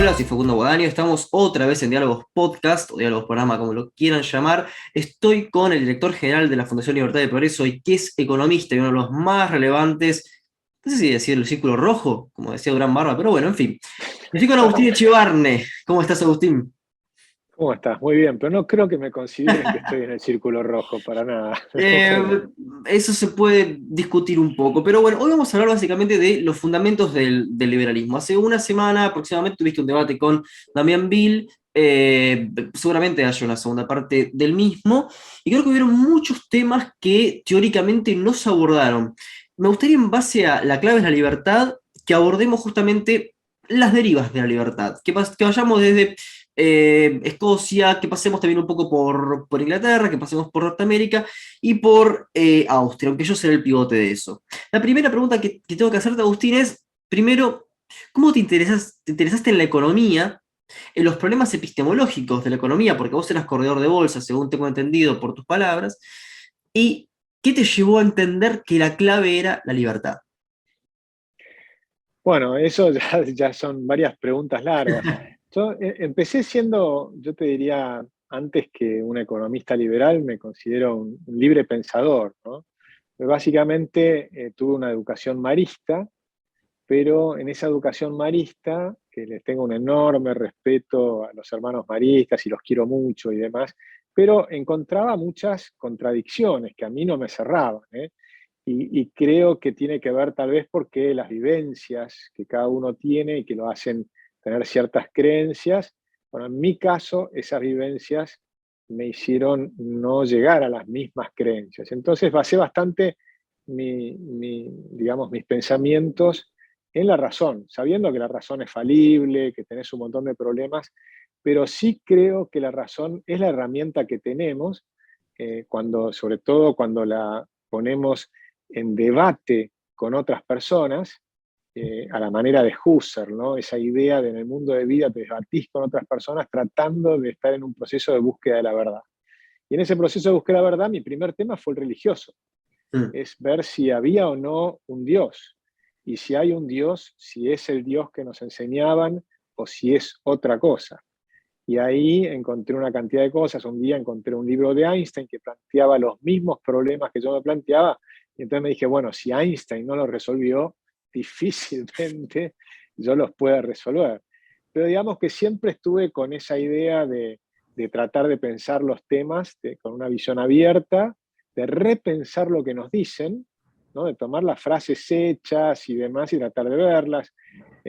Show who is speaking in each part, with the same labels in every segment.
Speaker 1: Hola, soy Facundo Guadaño, estamos otra vez en Diálogos Podcast, o Diálogos Programa, como lo quieran llamar. Estoy con el director general de la Fundación Libertad y Progreso, y que es economista y uno de los más relevantes, no sé si decir el círculo rojo, como decía Durán Barba, pero bueno, en fin. Estoy con Agustín Echevarne. ¿Cómo estás, Agustín?
Speaker 2: ¿Cómo estás? Muy bien, pero no creo que me consideren que estoy en el círculo rojo, para nada.
Speaker 1: Eh,
Speaker 2: Ojalá.
Speaker 1: Eso se puede discutir un poco, pero bueno, hoy vamos a hablar básicamente de los fundamentos del liberalismo. Hace una semana aproximadamente tuviste un debate con Damián Bill, seguramente haya una segunda parte del mismo, y creo que hubieron muchos temas que teóricamente no se abordaron. Me gustaría, en base a la clave es la libertad, que abordemos justamente las derivas de la libertad, que vayamos desde Escocia, que pasemos también un poco por Inglaterra, que pasemos por Norteamérica y por Austria, aunque yo seré el pivote de eso. La primera pregunta que tengo que hacerte, Agustín, es, primero, ¿cómo te interesaste en la economía, en los problemas epistemológicos de la economía, porque vos eras corredor de bolsa, según tengo entendido por tus palabras, y qué te llevó a entender que la clave era la libertad?
Speaker 2: Bueno, eso ya son varias preguntas largas. Yo empecé siendo, yo te diría, antes que un economista liberal, me considero un libre pensador, ¿no? Básicamente tuve una educación marista, pero en esa educación marista, que les tengo un enorme respeto a los hermanos maristas y los quiero mucho y demás, pero encontraba muchas contradicciones que a mí no me cerraban, ¿eh? Y creo que tiene que ver tal vez porque las vivencias que cada uno tiene y que lo hacen tener ciertas creencias, bueno, en mi caso esas vivencias me hicieron no llegar a las mismas creencias. Entonces basé bastante digamos, mis pensamientos en la razón, sabiendo que la razón es falible, que tenés un montón de problemas, pero sí creo que la razón es la herramienta que tenemos sobre todo cuando la ponemos en debate con otras personas, a la manera de Husserl, ¿no? Esa idea de en el mundo de vida te debatís con otras personas tratando de estar en un proceso de búsqueda de la verdad. Y en ese proceso de búsqueda de la verdad, mi primer tema fue el religioso,
Speaker 1: Mm.
Speaker 2: es ver si había o no un Dios. Y si hay un Dios, si es el Dios que nos enseñaban o si es otra cosa. Y ahí encontré una cantidad de cosas. Un día encontré un libro de Einstein que planteaba los mismos problemas que yo me planteaba. Y entonces me dije, bueno, si Einstein no los resolvió, difícilmente yo los pueda resolver. Pero digamos que siempre estuve con esa idea de tratar de pensar los temas con una visión abierta, de repensar lo que nos dicen, ¿no? De tomar las frases hechas y demás y tratar de verlas.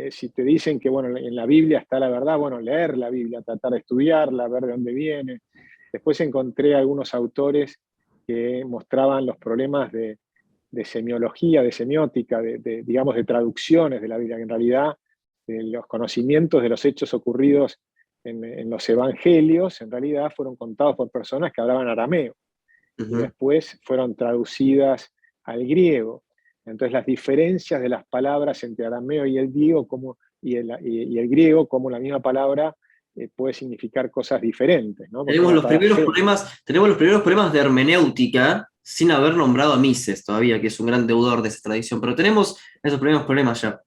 Speaker 2: Si te dicen que bueno, en la Biblia está la verdad, bueno, leer la Biblia, tratar de estudiarla, ver de dónde viene. Después encontré algunos autores que mostraban los problemas de semiología, de semiótica, digamos, de traducciones de la Biblia, que en realidad los conocimientos de los hechos ocurridos en los evangelios, en realidad fueron contados por personas que hablaban arameo y
Speaker 1: Ujú.
Speaker 2: después fueron traducidas al griego. Entonces las diferencias de las palabras entre arameo y el griego, y el griego, como la misma palabra puede significar cosas diferentes, ¿no? Porque
Speaker 1: Tenemos
Speaker 2: la
Speaker 1: los
Speaker 2: palabra
Speaker 1: primeros
Speaker 2: fe.
Speaker 1: problemas, tenemos los primeros problemas de hermenéutica sin haber nombrado a Mises todavía, que es un gran deudor de esa tradición, pero tenemos esos primeros problemas ya.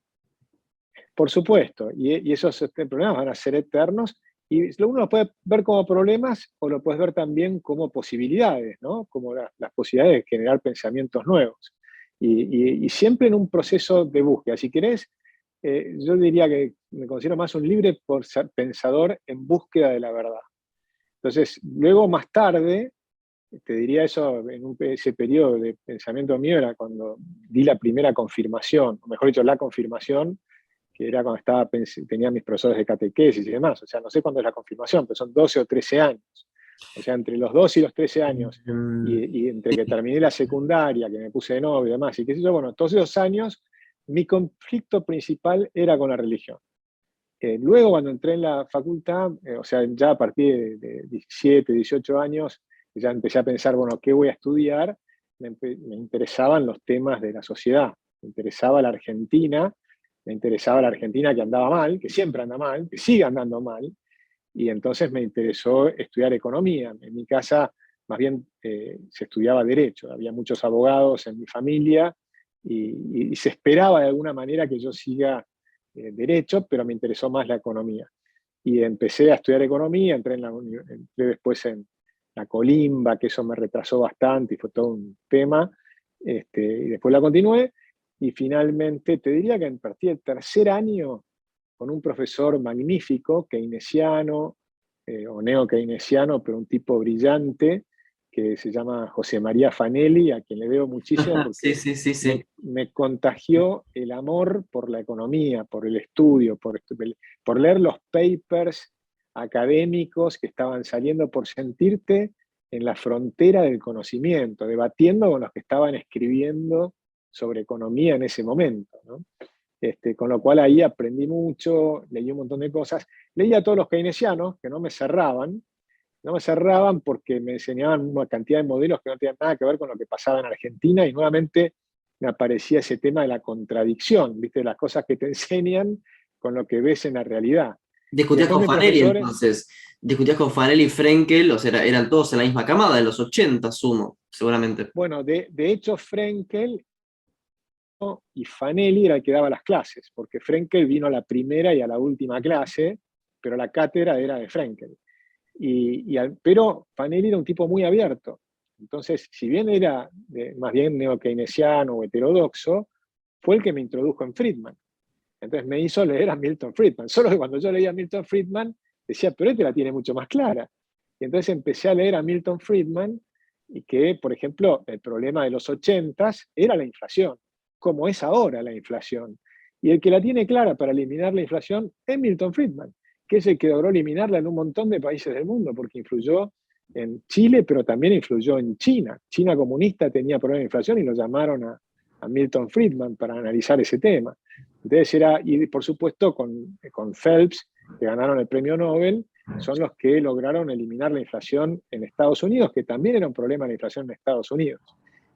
Speaker 2: Por supuesto, y esos problemas van a ser eternos, y uno lo puede ver como problemas o lo puedes ver también como posibilidades, ¿no? Como las posibilidades de generar pensamientos nuevos. Y siempre en un proceso de búsqueda. Si querés, yo diría que me considero más un libre pensador en búsqueda de la verdad. Entonces, luego más tarde, te diría eso ese periodo de pensamiento mío era cuando di la primera confirmación, o mejor dicho, la confirmación, que era cuando tenía mis profesores de catequesis y demás. O sea, no sé cuándo es la confirmación, pero son 12 o 13 años. O sea, entre los 12 y los 13 años,
Speaker 1: Mm.
Speaker 2: y entre que terminé la secundaria, que me puse de novio y demás, y qué sé yo, bueno, todos esos años, mi conflicto principal era con la religión. Luego, cuando entré en la facultad, o sea, ya a partir de 17, 18 años, ya empecé a pensar, bueno, ¿qué voy a estudiar? Me interesaban los temas de la sociedad, me interesaba la Argentina, me interesaba la Argentina que andaba mal, que siempre anda mal, que sigue andando mal, y entonces me interesó estudiar economía. En mi casa, más bien, se estudiaba derecho, había muchos abogados en mi familia, y se esperaba de alguna manera que yo siga derecho, pero me interesó más la economía. y empecé a estudiar economía, entré después en la Colimba, que eso me retrasó bastante y fue todo un tema, y después la continué, y finalmente te diría que a partir del tercer año, con un profesor magnífico, keynesiano, o neo-keynesiano, pero un tipo brillante, que se llama José María Fanelli, a quien le debo muchísimo
Speaker 1: Sí,
Speaker 2: porque
Speaker 1: sí, sí, sí.
Speaker 2: me contagió el amor por la economía, por el estudio, por leer los papers académicos que estaban saliendo, por sentirte en la frontera del conocimiento, debatiendo con los que estaban escribiendo sobre economía en ese momento, ¿no? Con lo cual ahí aprendí mucho, leí un montón de cosas. Leí a todos los keynesianos que no me cerraban porque me enseñaban una cantidad de modelos que no tenían nada que ver con lo que pasaba en Argentina y nuevamente me aparecía ese tema de la contradicción, ¿viste? Las cosas que te enseñan con lo que ves en la realidad. Y
Speaker 1: Discutías
Speaker 2: después
Speaker 1: con
Speaker 2: mis
Speaker 1: Fanelli
Speaker 2: profesores,
Speaker 1: entonces, discutías con Fanelli y Frenkel, o sea, eran todos en la misma camada, de los 80, sumo, seguramente.
Speaker 2: bueno, de hecho Frenkel y Fanelli era el que daba las clases, porque Frenkel vino a la primera y a la última clase, pero la cátedra era de Frenkel. Pero Fanelli era un tipo muy abierto. Entonces, si bien era más bien neo-keynesiano o heterodoxo, fue el que me introdujo en Friedman. Entonces me hizo leer a Milton Friedman. Solo que cuando yo leía a Milton Friedman, decía, pero este la tiene mucho más clara. Y entonces empecé a leer a Milton Friedman y que, por ejemplo, el problema de los 80s era la inflación, como es ahora la inflación. Y el que la tiene clara para eliminar la inflación es Milton Friedman, que es el que logró eliminarla en un montón de países del mundo, porque influyó en Chile, pero también influyó en China. China comunista tenía problemas de inflación y lo llamaron a Milton Friedman para analizar ese tema. Entonces y por supuesto con Phelps, que ganaron el premio Nobel, son los que lograron eliminar la inflación en Estados Unidos, que también era un problema la inflación en Estados Unidos.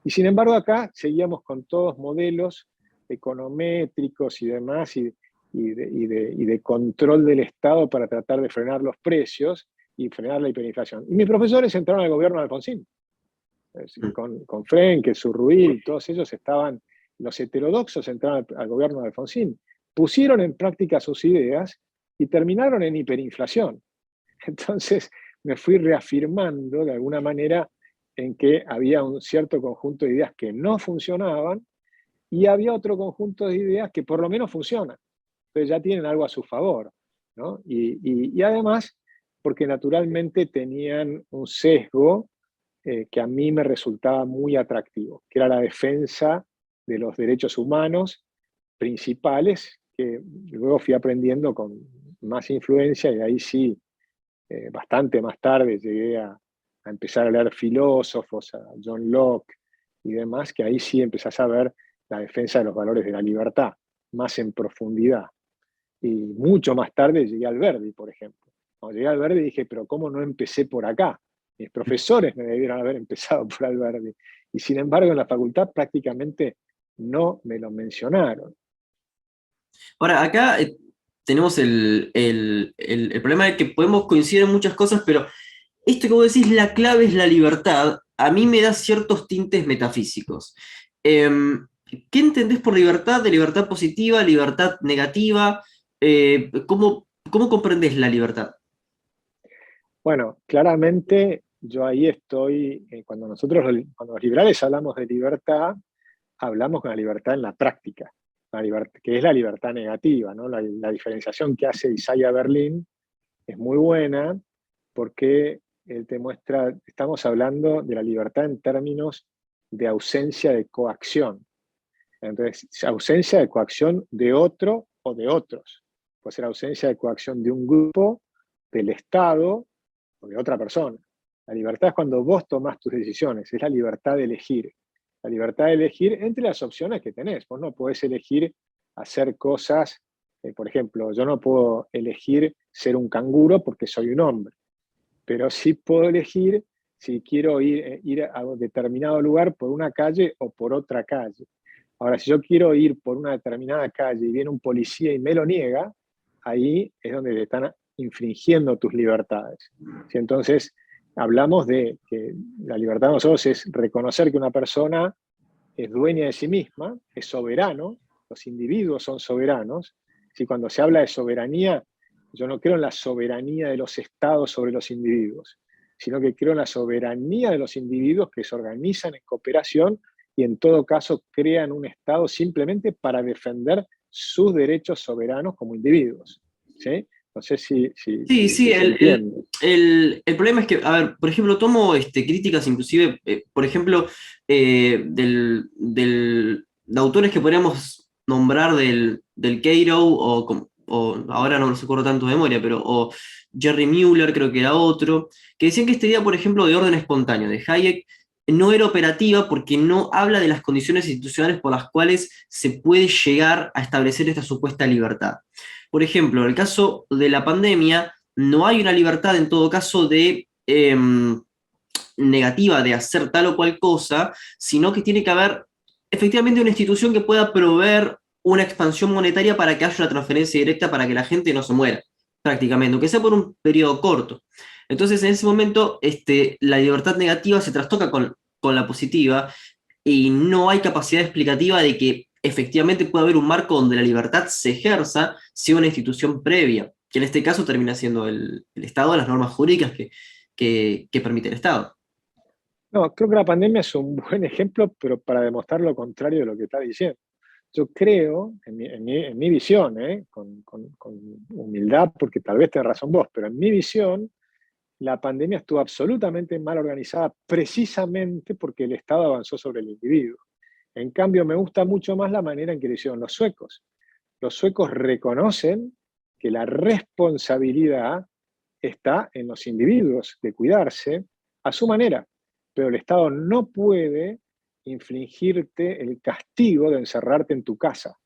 Speaker 2: Y sin embargo acá seguíamos con todos modelos econométricos y demás, y de control del Estado para tratar de frenar los precios y frenar la hiperinflación. Y mis profesores entraron al gobierno de Alfonsín, con Frenkel, Surruil, y todos ellos estaban, los heterodoxos entraron al gobierno de Alfonsín, pusieron en práctica sus ideas y terminaron en hiperinflación. Entonces me fui reafirmando de alguna manera en que había un cierto conjunto de ideas que no funcionaban y había otro conjunto de ideas que por lo menos funcionan. Entonces ya tienen algo a su favor, ¿no? Y además, porque naturalmente tenían un sesgo que a mí me resultaba muy atractivo, que era la defensa de los derechos humanos principales, que luego fui aprendiendo con más influencia y ahí sí, bastante más tarde llegué a empezar a leer filósofos, a John Locke y demás, que ahí sí empezás a ver la defensa de los valores de la libertad, más en profundidad. Y mucho más tarde llegué al Alberdi, por ejemplo. Cuando llegué al Alberdi dije, pero ¿cómo no empecé por acá? Mis profesores me debieron haber empezado por Alberdi. Y sin embargo, en la facultad prácticamente no me lo mencionaron.
Speaker 1: Ahora, acá tenemos el problema de que podemos coincidir en muchas cosas, pero esto que vos decís, la clave es la libertad, a mí me da ciertos tintes metafísicos. ¿Qué entendés por libertad? ¿De libertad positiva, libertad negativa? ¿Cómo comprendés la libertad?
Speaker 2: Bueno, claramente yo ahí estoy, cuando los liberales hablamos de libertad, hablamos con la libertad en la práctica, que es la libertad negativa, ¿no? La diferenciación que hace Isaiah Berlin es muy buena porque él te muestra, estamos hablando de la libertad en términos de ausencia de coacción. Entonces, ausencia de coacción de otro o de otros. Puede ser ausencia de coacción de un grupo, del Estado o de otra persona. La libertad es cuando vos tomás tus decisiones, es la libertad de elegir. La libertad de elegir entre las opciones que tenés. Vos no podés elegir hacer cosas, por ejemplo, yo no puedo elegir ser un canguro porque soy un hombre, pero sí puedo elegir si quiero ir a un determinado lugar por una calle o por otra calle. Ahora, si yo quiero ir por una determinada calle y viene un policía y me lo niega, ahí es donde te están infringiendo tus libertades. ¿Sí? Entonces, hablamos de que la libertad de nosotros es reconocer que una persona es dueña de sí misma, es soberano, los individuos son soberanos. Si cuando se habla de soberanía, Yo no creo en la soberanía de los estados sobre los individuos, sino que creo en la soberanía de los individuos que se organizan en cooperación y en todo caso crean un estado simplemente para defender sus derechos soberanos como individuos. ¿Sí? No sé
Speaker 1: Sí, sí,
Speaker 2: si se entiende.
Speaker 1: el problema es que, a ver, por ejemplo, tomo críticas inclusive, por ejemplo, de autores que podríamos nombrar del Cairo, o ahora no los acuerdo tanto de memoria, pero o Jerry Mueller creo que era otro, que decían que esta idea, por ejemplo, de orden espontáneo de Hayek no era operativa porque no habla de las condiciones institucionales por las cuales se puede llegar a establecer esta supuesta libertad. Por ejemplo, en el caso de la pandemia, no hay una libertad en todo caso de negativa de hacer tal o cual cosa, sino que tiene que haber efectivamente una institución que pueda proveer una expansión monetaria para que haya una transferencia directa para que la gente no se muera, prácticamente, aunque sea por un periodo corto. Entonces, en ese momento, la libertad negativa se trastoca con la positiva y no hay capacidad explicativa de que efectivamente pueda haber un marco donde la libertad se ejerza sea una institución previa, que en este caso termina siendo el Estado, las normas jurídicas que permite el Estado.
Speaker 2: No, creo que la pandemia es un buen ejemplo, pero para demostrar lo contrario de lo que está diciendo. Yo creo, en mi visión, con humildad, porque tal vez tengas razón vos, pero en mi visión, la pandemia estuvo absolutamente mal organizada precisamente porque el Estado avanzó sobre el individuo. En cambio, me gusta mucho más la manera en que lo hicieron los suecos. Los suecos reconocen que la responsabilidad está en los individuos de cuidarse a su manera, pero el Estado no puede infligirte el castigo de encerrarte en tu casa.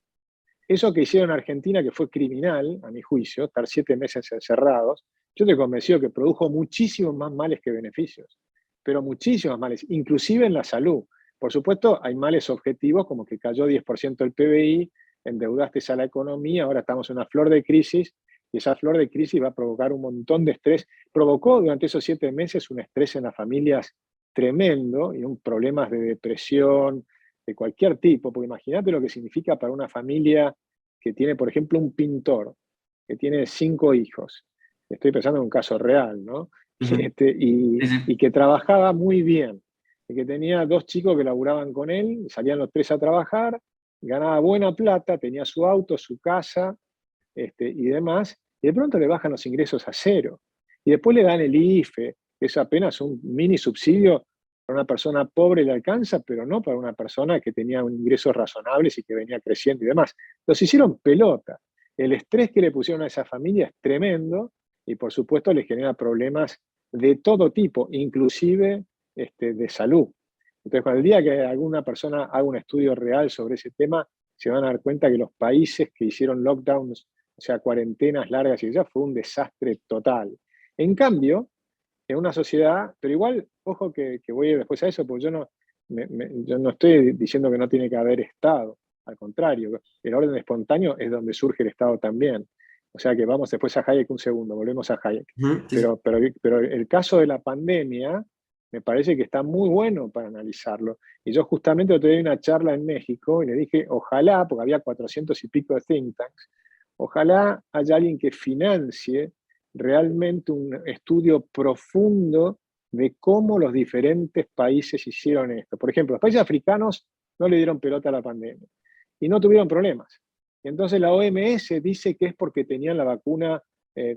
Speaker 2: Eso que hicieron en Argentina, que fue criminal, a mi juicio, estar 7 meses encerrados, yo te convencí que produjo muchísimos más males que beneficios, pero muchísimos males, inclusive en la salud. Por supuesto, hay males objetivos, como que cayó 10% el PBI, endeudaste a la economía, ahora estamos en una flor de crisis, y esa flor de crisis va a provocar un montón de estrés. Provocó durante esos 7 meses un estrés en las familias tremendo y un problemas de depresión, de cualquier tipo, porque imagínate lo que significa para una familia que tiene, por ejemplo, un pintor, que tiene 5 hijos, estoy pensando en un caso real, ¿no?
Speaker 1: Uh -huh. Sí,
Speaker 2: Y
Speaker 1: sí.
Speaker 2: que trabajaba muy bien, y que tenía 2 chicos que laburaban con él, salían los 3 a trabajar, ganaba buena plata, tenía su auto, su casa, y demás, y de pronto le bajan los ingresos a cero. Y después le dan el IFE, que es apenas un mini subsidio para una persona pobre le alcanza, pero no para una persona que tenía ingresos razonables y que venía creciendo y demás. Los hicieron pelota. El estrés que le pusieron a esa familia es tremendo y por supuesto les genera problemas de todo tipo, inclusive de salud. Entonces, cuando el día que alguna persona haga un estudio real sobre ese tema, se van a dar cuenta que los países que hicieron lockdowns, o sea, cuarentenas largas y ya fue un desastre total. En cambio, en una sociedad, pero igual, ojo que voy después a eso, porque yo no estoy diciendo que no tiene que haber Estado, al contrario, el orden espontáneo es donde surge el Estado también. O sea que vamos después a Hayek un segundo, volvemos a Hayek.
Speaker 1: Uh -huh. Sí, sí.
Speaker 2: Pero el caso de la pandemia me parece que está muy bueno para analizarlo. Y yo justamente otro día di una charla en México y le dije, ojalá, porque había 400 y pico de think tanks, ojalá haya alguien que financie realmente un estudio profundo de cómo los diferentes países hicieron esto. Por ejemplo, los países africanos no le dieron pelota a la pandemia y no tuvieron problemas. Y entonces la OMS dice que es porque tenían la vacuna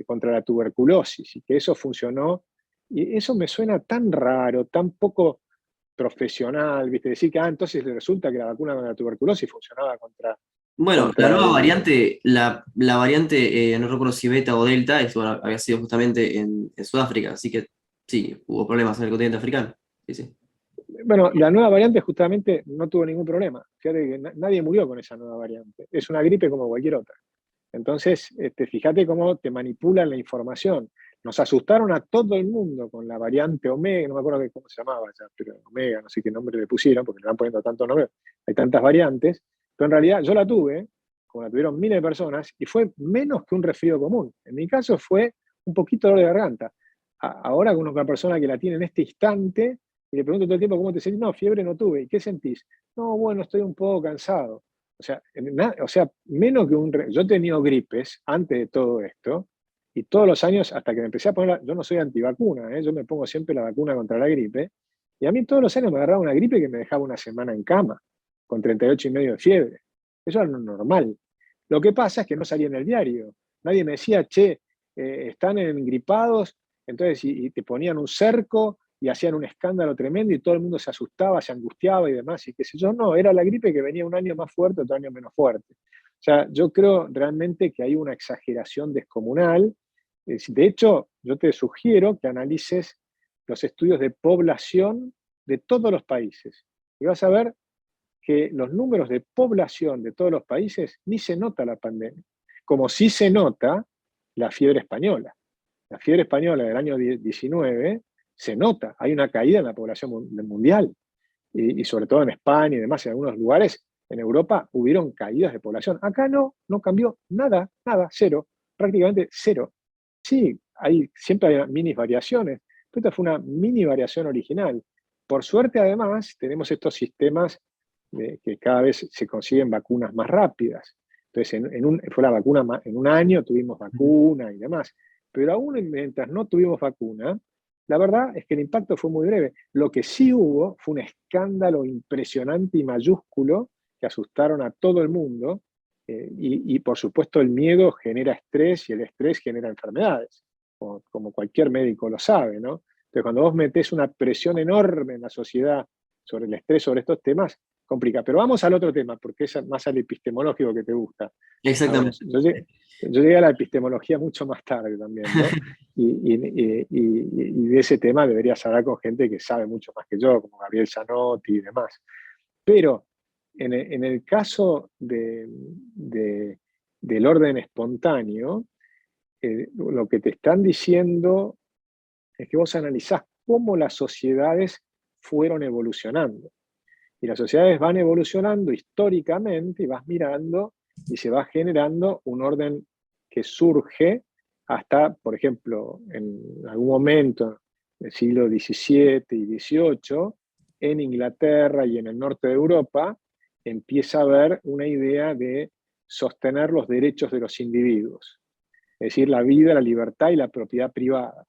Speaker 2: contra la tuberculosis y que eso funcionó. Y eso me suena tan raro, tan poco profesional, ¿viste? Decir que entonces resulta que la vacuna contra la tuberculosis funcionaba
Speaker 1: Bueno, la
Speaker 2: contra
Speaker 1: nueva
Speaker 2: el...
Speaker 1: variante, la variante, no recuerdo si beta o delta, eso había sido justamente en Sudáfrica, así que sí, hubo problemas en el continente africano. Sí, sí.
Speaker 2: Bueno, la nueva variante justamente no tuvo ningún problema. Fíjate que nadie murió con esa nueva variante. Es una gripe como cualquier otra. Entonces, fíjate cómo te manipulan la información. Nos asustaron a todo el mundo con la variante Omega, no me acuerdo cómo se llamaba ya, pero Omega, no sé qué nombre le pusieron, porque le van poniendo tantos nombres, hay tantas variantes, pero en realidad yo la tuve, como la tuvieron miles de personas, y fue menos que un resfrío común. En mi caso fue un poquito de dolor de garganta. Ahora conozco a una persona que la tiene en este instante, y le pregunto todo el tiempo cómo te sentís. No, fiebre no tuve. ¿Y qué sentís? No, bueno, estoy un poco cansado. O sea, menos que yo he tenido gripes antes de todo esto, Y todos los años, hasta que me empecé a poner, yo no soy antivacuna, yo me pongo siempre la vacuna contra la gripe, y a mí todos los años me agarraba una gripe que me dejaba una semana en cama, con 38,5 de fiebre. Eso era normal. Lo que pasa es que no salía en el diario. Nadie me decía, che, están engripados, entonces y te ponían un cerco y hacían un escándalo tremendo y todo el mundo se asustaba, se angustiaba y demás, y qué sé yo. No, era la gripe que venía un año más fuerte, otro año menos fuerte. O sea, yo creo realmente que hay una exageración descomunal. De hecho, yo te sugiero que analices los estudios de población de todos los países. Y vas a ver que los números de población de todos los países ni se nota la pandemia, como sí se nota la fiebre española. La fiebre española del año 19 se nota, hay una caída en la población mundial, y sobre todo en España y demás, en algunos lugares, en Europa hubieron caídas de población. Acá no cambió nada, nada, cero, prácticamente cero. Sí, siempre hay mini variaciones, pero esta fue una mini variación original. Por suerte, además, tenemos estos sistemas que cada vez se consiguen vacunas más rápidas. Entonces, fue la vacuna, en un año tuvimos vacuna y demás. Pero aún mientras no tuvimos vacuna, la verdad es que el impacto fue muy breve. Lo que sí hubo fue un escándalo impresionante y mayúsculo que asustaron a todo el mundo. Y por supuesto el miedo genera estrés y el estrés genera enfermedades, como cualquier médico lo sabe, ¿no? Entonces, cuando vos metés una presión enorme en la sociedad sobre el estrés, sobre estos temas, complica. Pero vamos al otro tema, porque es más al epistemológico que te gusta. A vos.
Speaker 1: Exactamente.
Speaker 2: Yo llegué a la epistemología mucho más tarde también, ¿no? Y de ese tema deberías hablar con gente que sabe mucho más que yo, como Gabriel Zanotti y demás. Pero en el caso del orden espontáneo, lo que te están diciendo es que vos analizás cómo las sociedades fueron evolucionando. Y las sociedades van evolucionando históricamente y vas mirando y se va generando un orden que surge hasta, por ejemplo, en algún momento del siglo XVII y XVIII, en Inglaterra y en el norte de Europa, empieza a haber una idea de sostener los derechos de los individuos, es decir, la vida, la libertad y la propiedad privada.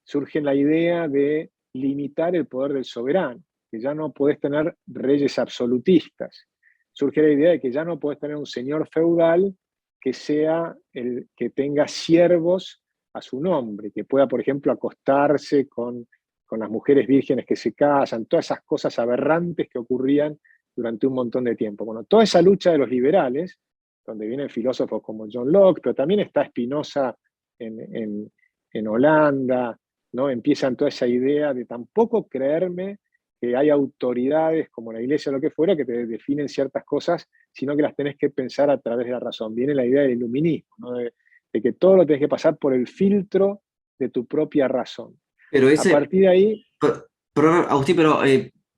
Speaker 2: Surge la idea de limitar el poder del soberano, que ya no podés tener reyes absolutistas. Surge la idea de que ya no podés tener un señor feudal que sea el que tenga siervos a su nombre, que pueda, por ejemplo, acostarse con las mujeres vírgenes que se casan, todas esas cosas aberrantes que ocurrían durante un montón de tiempo. Bueno, toda esa lucha de los liberales, donde vienen filósofos como John Locke, pero también está Spinoza en Holanda, ¿no? Empiezan toda esa idea de tampoco creerme que hay autoridades como la iglesia o lo que fuera que te definen ciertas cosas, sino que las tenés que pensar a través de la razón. Viene la idea del iluminismo, ¿no? de que todo lo tenés que pasar por el filtro de tu propia razón.
Speaker 1: Pero
Speaker 2: A
Speaker 1: ese,
Speaker 2: partir de ahí...
Speaker 1: Perdón, Agustín,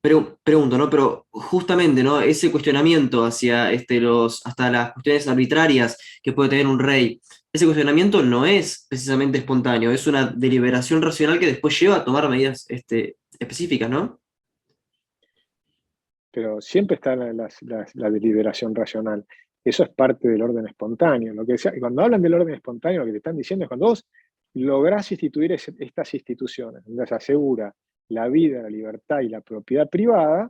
Speaker 1: pero pregunto, ¿no? Pero justamente, ¿no? Ese cuestionamiento hacia hasta las cuestiones arbitrarias que puede tener un rey, ese cuestionamiento no es precisamente espontáneo, es una deliberación racional que después lleva a tomar medidas específicas, ¿no?
Speaker 2: Pero siempre está la deliberación racional. Eso es parte del orden espontáneo. Lo que sea, y cuando hablan del orden espontáneo, lo que te están diciendo es cuando vos lográs instituir estas instituciones, donde se asegura la vida, la libertad y la propiedad privada,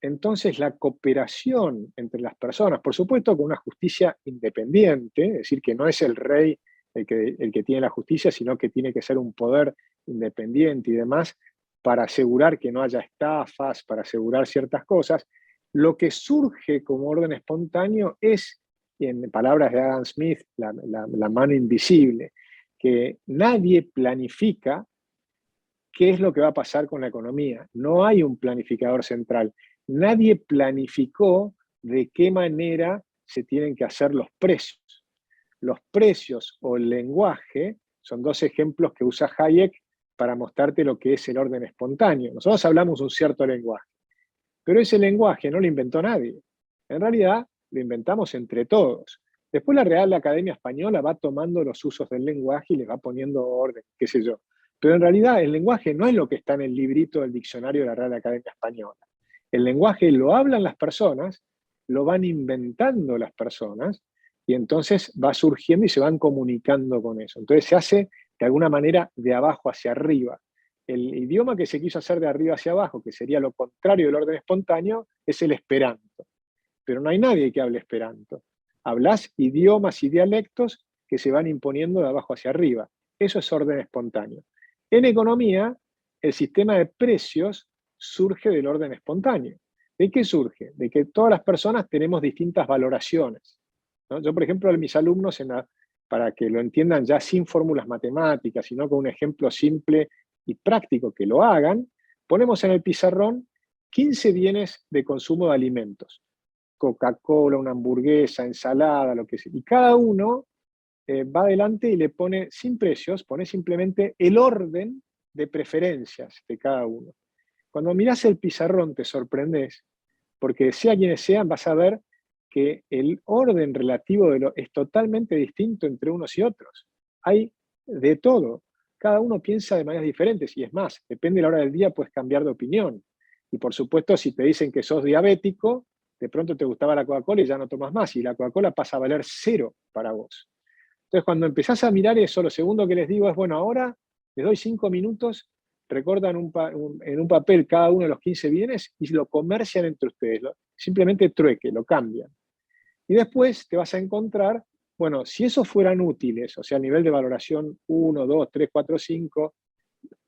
Speaker 2: entonces la cooperación entre las personas, por supuesto con una justicia independiente, es decir, que no es el rey el que tiene la justicia, sino que tiene que ser un poder independiente y demás, para asegurar que no haya estafas, para asegurar ciertas cosas. Lo que surge como orden espontáneo es, en palabras de Adam Smith, la mano invisible, que nadie planifica qué es lo que va a pasar con la economía. No hay un planificador central. Nadie planificó de qué manera se tienen que hacer los precios. Los precios o el lenguaje son dos ejemplos que usa Hayek para mostrarte lo que es el orden espontáneo. Nosotros hablamos un cierto lenguaje, pero ese lenguaje no lo inventó nadie. En realidad, lo inventamos entre todos. Después la Real Academia Española va tomando los usos del lenguaje y le va poniendo orden, qué sé yo. Pero en realidad el lenguaje no es lo que está en el librito del diccionario de la Real Academia Española. El lenguaje lo hablan las personas, lo van inventando las personas, Y entonces va surgiendo y se van comunicando con eso. Entonces se hace de alguna manera de abajo hacia arriba. El idioma que se quiso hacer de arriba hacia abajo, que sería lo contrario del orden espontáneo, es el esperanto. Pero no hay nadie que hable esperanto. Hablas idiomas y dialectos que se van imponiendo de abajo hacia arriba. Eso es orden espontáneo. En economía, el sistema de precios surge del orden espontáneo. ¿De qué surge? De que todas las personas tenemos distintas valoraciones, ¿no? Yo, por ejemplo, a mis alumnos, para que lo entiendan ya sin fórmulas matemáticas, sino con un ejemplo simple y práctico que lo hagan, ponemos en el pizarrón 15 bienes de consumo de alimentos. Coca-Cola, una hamburguesa, ensalada, lo que sea. Y cada uno va adelante y le pone, sin precios, pone simplemente el orden de preferencias de cada uno. Cuando mirás el pizarrón te sorprendés, porque sea quienes sean, vas a ver que el orden relativo es totalmente distinto entre unos y otros. Hay de todo. Cada uno piensa de maneras diferentes, y es más, depende de la hora del día, puedes cambiar de opinión. Y por supuesto, si te dicen que sos diabético, de pronto te gustaba la Coca-Cola y ya no tomas más, y la Coca-Cola pasa a valer 0 para vos. Entonces, cuando empezás a mirar eso, lo segundo que les digo es, bueno, ahora les doy 5 minutos, recortan en un papel cada uno de los 15 bienes y lo comercian entre ustedes. Simplemente trueque, lo cambian. Y después te vas a encontrar, bueno, si esos fueran útiles, o sea, a nivel de valoración 1, 2, 3, 4, 5,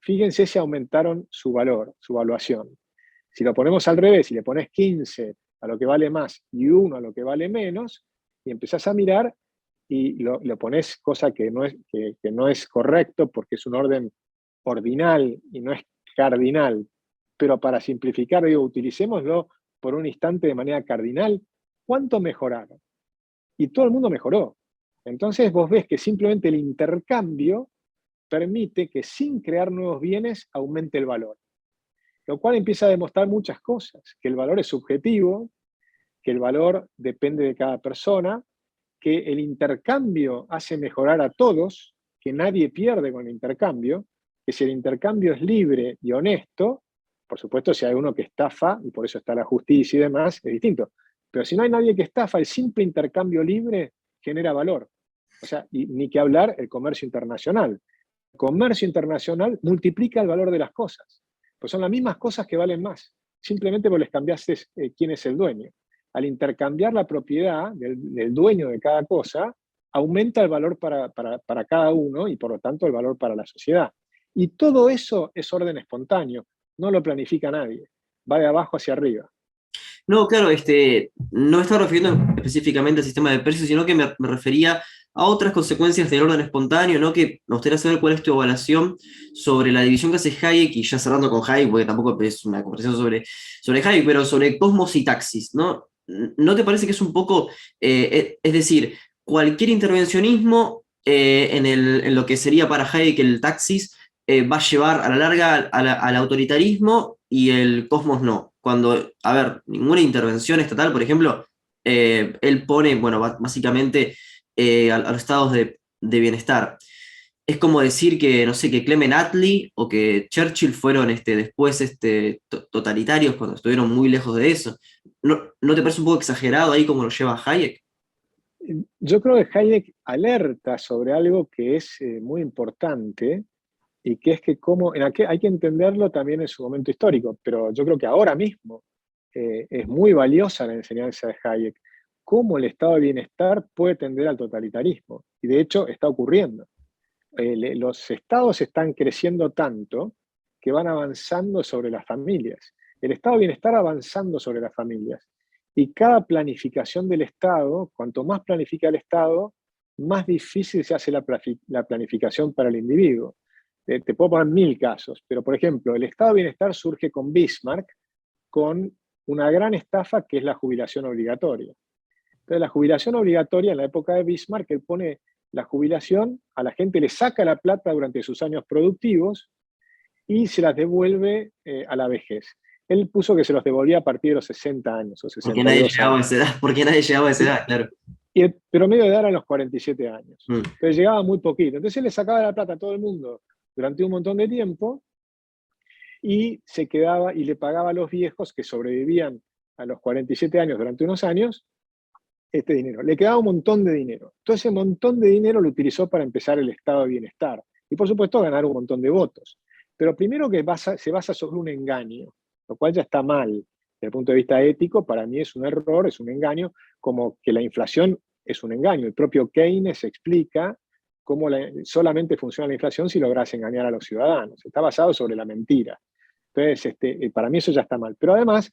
Speaker 2: fíjense si aumentaron su valor, su valuación. Si lo ponemos al revés, si le pones 15 a lo que vale más y 1 a lo que vale menos, y empezás a mirar y lo pones cosa que no es correcto porque es un orden ordinal y no es cardinal, pero para simplificar, digo, utilicémoslo por un instante de manera cardinal, ¿cuánto mejoraron? Y todo el mundo mejoró. Entonces vos ves que simplemente el intercambio permite que sin crear nuevos bienes aumente el valor. Lo cual empieza a demostrar muchas cosas, que el valor es subjetivo, que el valor depende de cada persona, que el intercambio hace mejorar a todos, que nadie pierde con el intercambio, que si el intercambio es libre y honesto, por supuesto si hay uno que estafa, y por eso está la justicia y demás, es distinto. Pero si no hay nadie que estafa, el simple intercambio libre genera valor. O sea, y ni que hablar el comercio internacional. El comercio internacional multiplica el valor de las cosas. Pues son las mismas cosas que valen más, simplemente porque les cambiaste quién es el dueño. Al intercambiar la propiedad del dueño de cada cosa, aumenta el valor para cada uno y por lo tanto el valor para la sociedad. Y todo eso es orden espontáneo, no lo planifica nadie, va de abajo hacia arriba.
Speaker 1: No, claro, no me estaba refiriendo específicamente al sistema de precios, sino que me refería a otras consecuencias del orden espontáneo, ¿no? Que me gustaría saber cuál es tu evaluación sobre la división que hace Hayek, y ya cerrando con Hayek, porque tampoco es una conversación sobre Hayek, pero sobre Cosmos y Taxis, ¿no? ¿No te parece que es un poco, es decir, cualquier intervencionismo en lo que sería para Hayek el Taxis va a llevar a la larga al autoritarismo y el Cosmos no? Cuando, a ver, ninguna intervención estatal, por ejemplo, él pone, bueno, básicamente a los estados de bienestar. Es como decir que, no sé, que Clement Attlee o que Churchill fueron después totalitarios cuando estuvieron muy lejos de eso. ¿No te parece un poco exagerado ahí como lo lleva Hayek?
Speaker 2: Yo creo que Hayek alerta sobre algo que es muy importante, y que es que hay que entenderlo también en su momento histórico, pero yo creo que ahora mismo es muy valiosa la enseñanza de Hayek, cómo el estado de bienestar puede tender al totalitarismo, y de hecho está ocurriendo. Los estados están creciendo tanto que van avanzando sobre las familias. El estado de bienestar avanzando sobre las familias. Y cada planificación del Estado, cuanto más planifica el Estado, más difícil se hace la planificación para el individuo. Te puedo poner 1000 casos, pero por ejemplo, el estado de bienestar surge con Bismarck, con una gran estafa que es la jubilación obligatoria. Entonces, la jubilación obligatoria en la época de Bismarck, él pone la jubilación, a la gente le saca la plata durante sus años productivos y se las devuelve a la vejez. Él puso que se los devolvía a partir de los 60 años o
Speaker 1: Porque nadie
Speaker 2: 62
Speaker 1: llegaba a
Speaker 2: años.
Speaker 1: esa edad, porque nadie llegaba a esa edad, claro.
Speaker 2: Y el promedio de edad era los 47 años.
Speaker 1: Mm.
Speaker 2: Entonces llegaba muy poquito. Entonces él le sacaba la plata a todo el mundo durante un montón de tiempo y se quedaba y le pagaba a los viejos que sobrevivían a los 47 años durante unos años, este dinero. Le quedaba un montón de dinero. Todo ese montón de dinero lo utilizó para empezar el estado de bienestar. Y por supuesto ganar un montón de votos. Pero primero que se basa sobre un engaño, lo cual ya está mal. Desde el punto de vista ético, para mí es un error, es un engaño, como que la inflación es un engaño. El propio Keynes explica cómo solamente funciona la inflación si logras engañar a los ciudadanos. Está basado sobre la mentira. Entonces, para mí eso ya está mal. Pero además,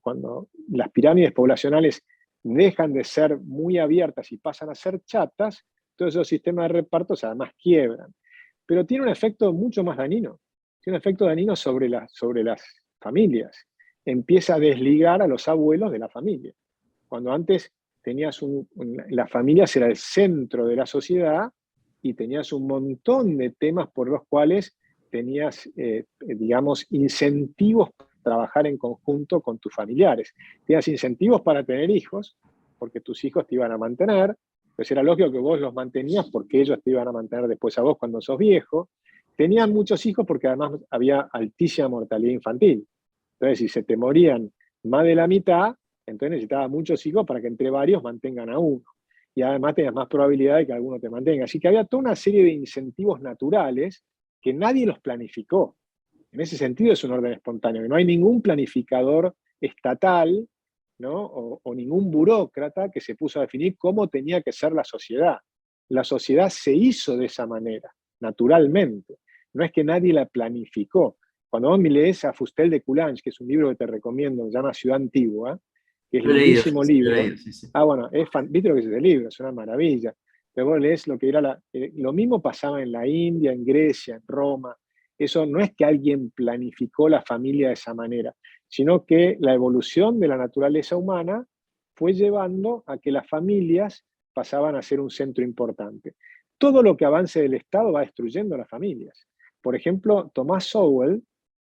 Speaker 2: cuando las pirámides poblacionales dejan de ser muy abiertas y pasan a ser chatas, todos esos sistemas de repartos además quiebran. Pero tiene un efecto mucho más dañino. Tiene un efecto dañino sobre las familias. Empieza a desligar a los abuelos de la familia. Cuando antes tenías las familias era el centro de la sociedad y tenías un montón de temas por los cuales tenías, digamos, incentivos para trabajar en conjunto con tus familiares. Tenías incentivos para tener hijos, porque tus hijos te iban a mantener, pues era lógico que vos los mantenías porque ellos te iban a mantener después a vos cuando sos viejo. Tenían muchos hijos porque además había altísima mortalidad infantil. Entonces, si se te morían más de la mitad, entonces necesitabas muchos hijos para que entre varios mantengan a uno. Y además tenías más probabilidad de que alguno te mantenga. Así que había toda una serie de incentivos naturales que nadie los planificó. En ese sentido es un orden espontáneo, que no hay ningún planificador estatal, ¿no? o ningún burócrata que se puso a definir cómo tenía que ser la sociedad. La sociedad se hizo de esa manera, naturalmente. No es que nadie la planificó. Cuando vos me lees a Fustel de Coulanges, que es un libro que te recomiendo, se llama Ciudad Antigua, que es
Speaker 1: Lo he leído,
Speaker 2: lindísimo
Speaker 1: sí, lo he
Speaker 2: libro.
Speaker 1: leído, sí, sí.
Speaker 2: Bueno, viste lo que es ese libro, es una maravilla. Pero vos lees lo que era lo mismo pasaba en la India, en Grecia, en Roma. Eso no es que alguien planificó la familia de esa manera, sino que la evolución de la naturaleza humana fue llevando a que las familias pasaban a ser un centro importante. Todo lo que avance del Estado va destruyendo las familias. Por ejemplo, Thomas Sowell,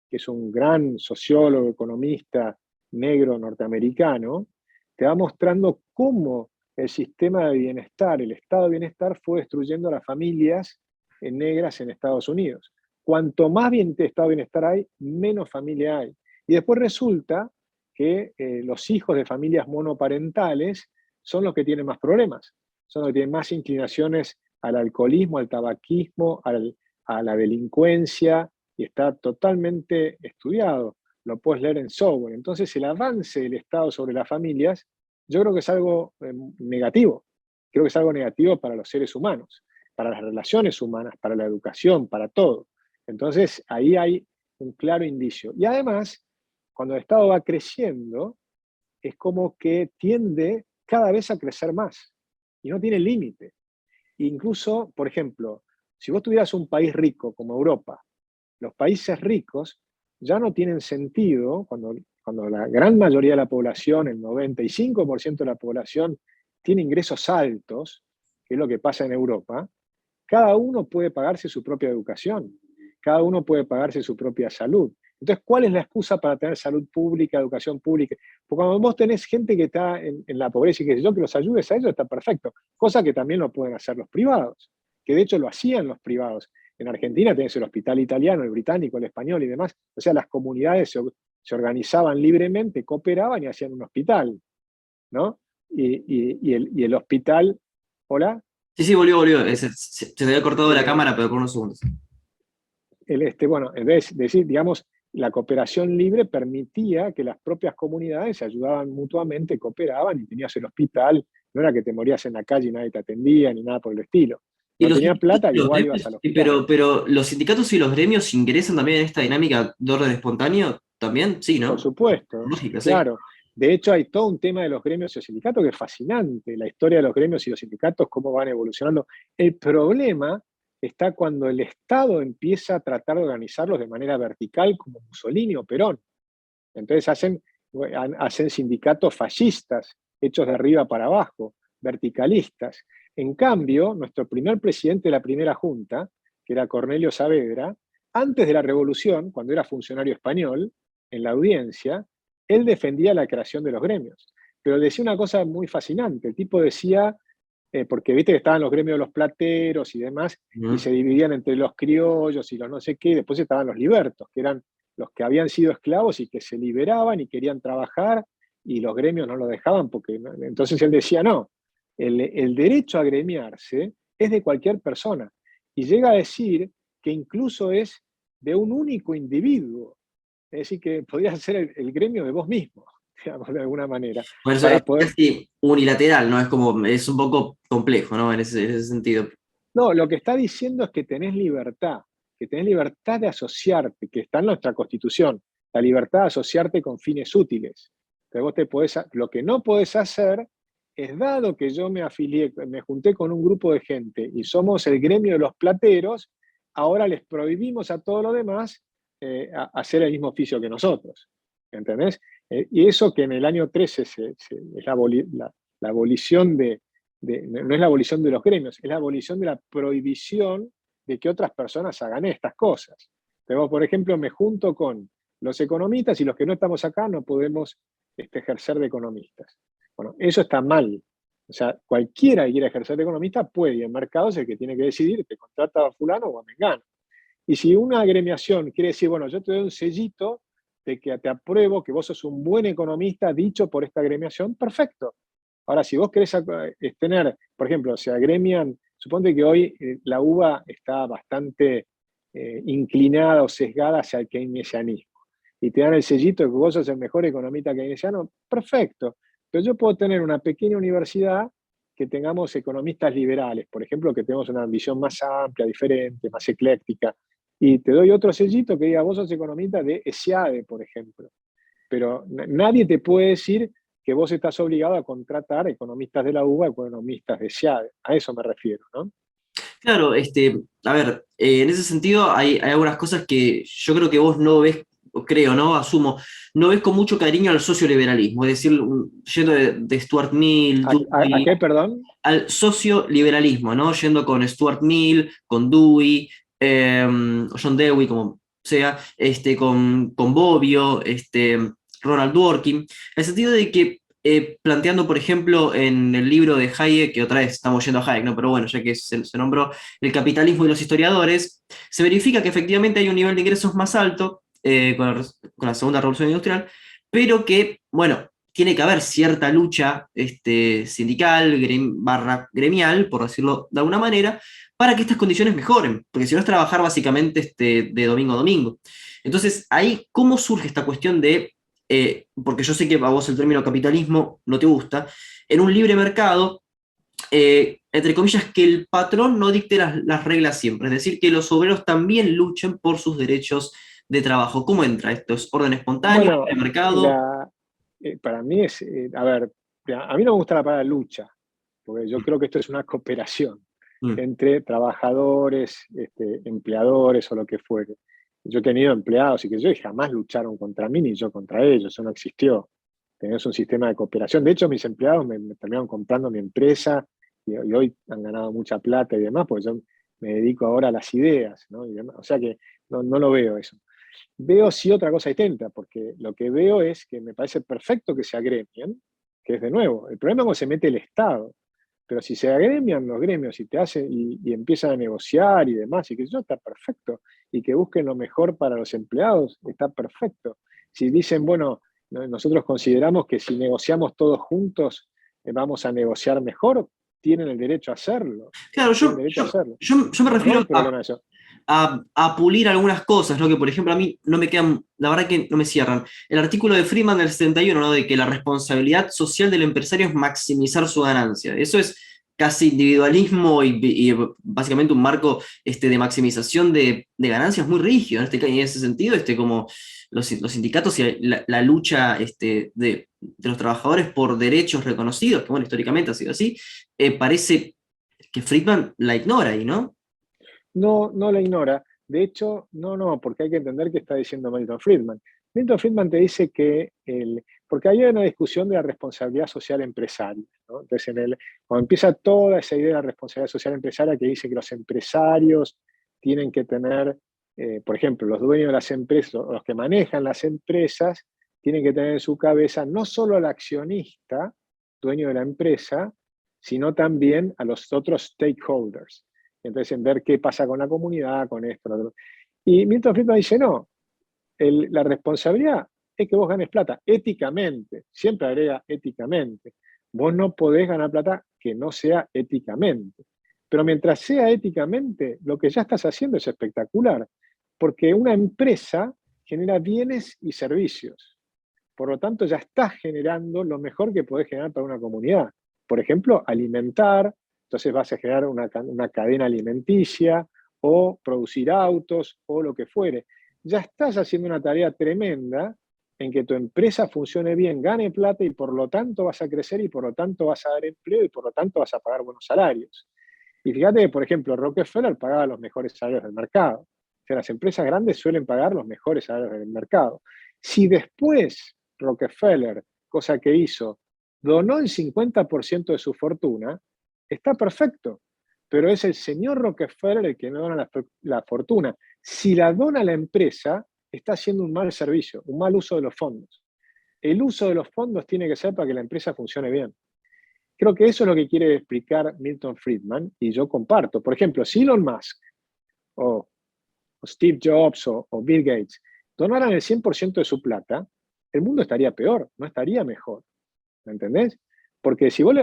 Speaker 2: que es un gran sociólogo, economista negro norteamericano, te va mostrando cómo el sistema de bienestar, el estado de bienestar, fue destruyendo a las familias negras en Estados Unidos. Cuanto más estado de bienestar hay, menos familia hay. Y después resulta que los hijos de familias monoparentales son los que tienen más problemas, son los que tienen más inclinaciones al alcoholismo, al tabaquismo, a la delincuencia, y está totalmente estudiado. Lo puedes leer en Sowell. Entonces, el avance del Estado sobre las familias, yo creo que es algo negativo. Creo que es algo negativo para los seres humanos, para las relaciones humanas, para la educación, para todo. Entonces, ahí hay un claro indicio. Y además, cuando el Estado va creciendo, es como que tiende cada vez a crecer más y no tiene límite. Incluso, por ejemplo, si vos tuvieras un país rico como Europa, los países ricos ya no tienen sentido cuando la gran mayoría de la población, el 95% de la población, tiene ingresos altos, que es lo que pasa en Europa. Cada uno puede pagarse su propia educación, cada uno puede pagarse su propia salud. Entonces, ¿cuál es la excusa para tener salud pública, educación pública? Porque cuando vos tenés gente que está en la pobreza y que yo que los ayudes a ellos, está perfecto. Cosa que también lo pueden hacer los privados, que de hecho lo hacían los privados. En Argentina tenés el hospital italiano, el británico, el español y demás. O sea, las comunidades se organizaban libremente, cooperaban y hacían un hospital, ¿no? Y el hospital, ¿hola?
Speaker 1: Sí, sí, volvió. Se te había cortado la
Speaker 2: Eh,
Speaker 1: cámara, pero por unos segundos.
Speaker 2: bueno, en vez de decir, digamos, la cooperación libre permitía que las propias comunidades se ayudaban mutuamente, cooperaban y tenías el hospital, no era que te morías en la calle y nadie te atendía ni nada por el estilo.
Speaker 1: Y
Speaker 2: No
Speaker 1: los
Speaker 2: tenía
Speaker 1: sindicatos
Speaker 2: plata,
Speaker 1: y los
Speaker 2: igual ibas
Speaker 1: gremios,
Speaker 2: al hospital.
Speaker 1: pero los sindicatos y los gremios ingresan también en esta dinámica de orden espontáneo, también, sí,
Speaker 2: Por
Speaker 1: ¿no?
Speaker 2: supuesto,
Speaker 1: Lógica, sí.
Speaker 2: claro. De hecho, hay todo un tema de los gremios y los sindicatos que es fascinante, la historia de los gremios y los sindicatos, cómo van evolucionando. El problema está cuando el Estado empieza a tratar de organizarlos de manera vertical, como Mussolini o Perón. Entonces hacen sindicatos fascistas, hechos de arriba para abajo, verticalistas. En cambio, nuestro primer presidente de la primera junta, que era Cornelio Saavedra, antes de la revolución, cuando era funcionario español, en la audiencia, él defendía la creación de los gremios. Pero decía una cosa muy fascinante. El tipo decía, porque viste que estaban los gremios de los plateros y demás, y se dividían entre los criollos y los no sé qué, y después estaban los libertos, que eran los que habían sido esclavos y que se liberaban y querían trabajar y los gremios no lo dejaban, porque entonces él decía, no, el derecho a gremiarse es de cualquier persona. Y llega a decir que incluso es de un único individuo. Es decir, que podrías ser el gremio de vos mismo, digamos, de alguna manera,
Speaker 1: Por eso es
Speaker 2: para poder...
Speaker 1: casi unilateral, ¿no? Es como, es un poco complejo, ¿no? En ese sentido.
Speaker 2: No, lo que está diciendo es que tenés libertad de asociarte, que está en nuestra Constitución, la libertad de asociarte con fines útiles. Entonces vos lo que no podés hacer es, dado que yo me afilié, me junté con un grupo de gente y somos el gremio de los plateros, ahora les prohibimos a todos los demás hacer el mismo oficio que nosotros. ¿Entendés? Y eso que en el año 13 es la abolición no es la abolición de los gremios, es la abolición de la prohibición de que otras personas hagan estas cosas. Pero, por ejemplo, me junto con los economistas y los que no estamos acá no podemos ejercer de economistas. Bueno, eso está mal. O sea, cualquiera que quiera ejercer de economista puede, y el mercado es el que tiene que decidir, te contrata a fulano o a mengano. Y si una agremiación quiere decir, bueno, yo te doy un sellito de que te apruebo que vos sos un buen economista dicho por esta agremiación, perfecto. Ahora, si vos querés tener, por ejemplo, se agremian, suponte que hoy la UBA está bastante inclinada o sesgada hacia el keynesianismo, y te dan el sellito de que vos sos el mejor economista keynesiano, perfecto. Pero yo puedo tener una pequeña universidad que tengamos economistas liberales, por ejemplo, que tenemos una visión más amplia, diferente, más ecléctica, y te doy otro sellito que diga, vos sos economista de ESIADE, por ejemplo. Pero nadie te puede decir que vos estás obligado a contratar economistas de la UBA, economistas de SIADE. A eso me refiero, ¿no?
Speaker 1: Claro, a ver, en ese sentido hay algunas cosas que yo creo que vos no ves, o creo, ¿no? Asumo, no ves con mucho cariño al socioliberalismo, es decir, yendo de Stuart Mill,
Speaker 2: ¿A
Speaker 1: Dewey,
Speaker 2: qué, perdón?
Speaker 1: al socioliberalismo, ¿no? Yendo con Stuart Mill, con Dewey, John Dewey, como sea, con Bobbio, Ronald Dworkin, en el sentido de que planteando, por ejemplo, en el libro de Hayek, que otra vez estamos yendo a Hayek, ¿no? Pero bueno, ya que se nombró el capitalismo y los historiadores, se verifica que efectivamente hay un nivel de ingresos más alto con la segunda revolución industrial, pero que, bueno, tiene que haber cierta lucha sindical, barra gremial, por decirlo de alguna manera, para que estas condiciones mejoren, porque si no es trabajar básicamente de domingo a domingo. Entonces, ahí, ¿cómo surge esta cuestión de porque yo sé que a vos el término capitalismo no te gusta, en un libre mercado, entre comillas, que el patrón no dicte las reglas siempre, es decir, que los obreros también luchen por sus derechos de trabajo? ¿Cómo entra esto? ¿Es orden espontáneo,
Speaker 2: Bueno,
Speaker 1: el mercado?
Speaker 2: para mí es, a ver, a mí no me gusta la palabra lucha, porque yo creo que esto es una cooperación
Speaker 1: Mm,
Speaker 2: entre trabajadores, empleadores o lo que fuere. Yo he tenido empleados y que yo y jamás lucharon contra mí ni yo contra ellos, eso no existió. Tenemos un sistema de cooperación. De hecho, mis empleados me terminaron comprando mi empresa y hoy han ganado mucha plata y demás, porque yo me dedico ahora a las ideas, ¿no? Y demás. O sea que no lo veo eso. Veo sí otra cosa distinta, porque lo que veo es que me parece perfecto que se agremien, que es de nuevo, el problema es cuando se mete el Estado, pero si se agremian los gremios y te hacen y empiezan a negociar y demás, y que eso está perfecto, y que busquen lo mejor para los empleados, está perfecto. Si dicen, bueno, nosotros consideramos que si negociamos todos juntos vamos a negociar mejor, tienen el derecho a hacerlo,
Speaker 1: claro,
Speaker 2: tienen derecho a hacerlo.
Speaker 1: yo me
Speaker 2: No
Speaker 1: refiero
Speaker 2: hay problema de eso.
Speaker 1: a pulir algunas cosas, ¿no? Que por ejemplo a mí no me quedan, la verdad que no me cierran. El artículo de Friedman del 71, ¿no? De que la responsabilidad social del empresario es maximizar su ganancia. Eso es casi individualismo y básicamente un marco de maximización de ganancias muy rígido en ese sentido, como los sindicatos y la lucha de los trabajadores por derechos reconocidos, que bueno, históricamente ha sido así, parece que Friedman la ignora ahí, ¿no?
Speaker 2: No la ignora. De hecho, no, porque hay que entender qué está diciendo Milton Friedman. Milton Friedman te dice que porque hay una discusión de la responsabilidad social empresaria, ¿no? Entonces, cuando empieza toda esa idea de la responsabilidad social empresaria que dice que los empresarios tienen que tener, por ejemplo, los dueños de las empresas, los que manejan las empresas, tienen que tener en su cabeza no solo al accionista, dueño de la empresa, sino también a los otros stakeholders. Entonces, en ver qué pasa con la comunidad, con esto, lo otro. Y Milton Friedman dice, no, la responsabilidad es que vos ganes plata, éticamente, siempre agrega éticamente. Vos no podés ganar plata que no sea éticamente. Pero mientras sea éticamente, lo que ya estás haciendo es espectacular, porque una empresa genera bienes y servicios. Por lo tanto, ya estás generando lo mejor que podés generar para una comunidad. Por ejemplo, alimentar, entonces vas a generar una cadena alimenticia, o producir autos, o lo que fuere. Ya estás haciendo una tarea tremenda en que tu empresa funcione bien, gane plata y por lo tanto vas a crecer y por lo tanto vas a dar empleo y por lo tanto vas a pagar buenos salarios. Y fíjate que, por ejemplo, Rockefeller pagaba los mejores salarios del mercado. O sea, las empresas grandes suelen pagar los mejores salarios del mercado. Si después Rockefeller, cosa que hizo, donó el 50% de su fortuna, está perfecto. Pero es el señor Rockefeller el que no dona la fortuna. Si la dona la empresa, está haciendo un mal servicio, un mal uso de los fondos. El uso de los fondos tiene que ser para que la empresa funcione bien. Creo que eso es lo que quiere explicar Milton Friedman y yo comparto. Por ejemplo, si Elon Musk o, o Steve Jobs o Bill Gates donaran el 100% de su plata, el mundo estaría peor, no estaría mejor. ¿Me entendés? Porque si vos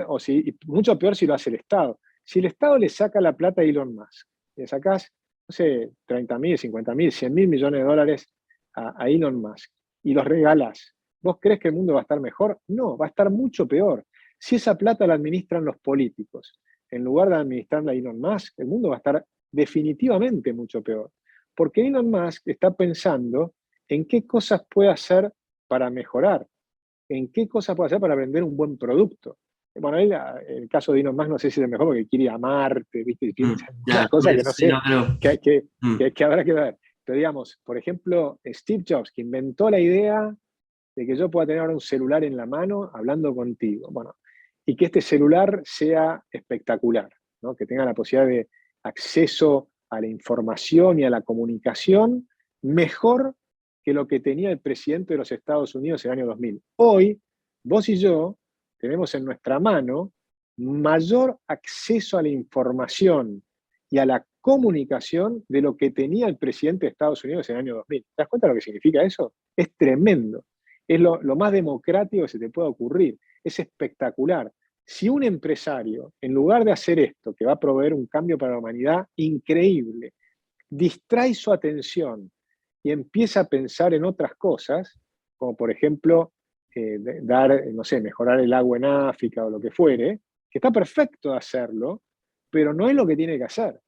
Speaker 2: mucho peor si lo hace el Estado. Si el Estado le saca la plata a Elon Musk, le sacás, no sé, 30.000, 50.000, 100.000 millones de dólares a Elon Musk y los regalás, ¿vos crees que el mundo va a estar mejor? No, va a estar mucho peor. Si esa plata la administran los políticos, en lugar de administrarla a Elon Musk, el mundo va a estar definitivamente mucho peor. Porque Elon Musk está pensando en qué cosas puede hacer para mejorar, en qué cosas puede hacer para vender un buen producto. Bueno, él, en el caso de Elon Musk, no sé si es mejor porque quiere ir a Marte, ¿viste? Y tiene una
Speaker 1: Claro, por
Speaker 2: cosa que
Speaker 1: eso,
Speaker 2: no
Speaker 1: sí,
Speaker 2: sé,
Speaker 1: no, pero,
Speaker 2: que habrá que ver. Pero digamos, por ejemplo, Steve Jobs, que inventó la idea de que yo pueda tener ahora un celular en la mano hablando contigo. Bueno, y que este celular sea espectacular, ¿no? Que tenga la posibilidad de acceso a la información y a la comunicación mejor que lo que tenía el presidente de los Estados Unidos en el año 2000. Hoy, vos y yo tenemos en nuestra mano mayor acceso a la información y a la comunicación de lo que tenía el presidente de Estados Unidos en el año 2000. ¿Te das cuenta de lo que significa eso? Es tremendo. Es lo más democrático que se te pueda ocurrir. Es espectacular. Si un empresario, en lugar de hacer esto, que va a proveer un cambio para la humanidad increíble, distrae su atención y empieza a pensar en otras cosas, como por ejemplo, no sé, mejorar el agua en África o lo que fuere, que está perfecto hacerlo, pero no es lo que tiene que hacer.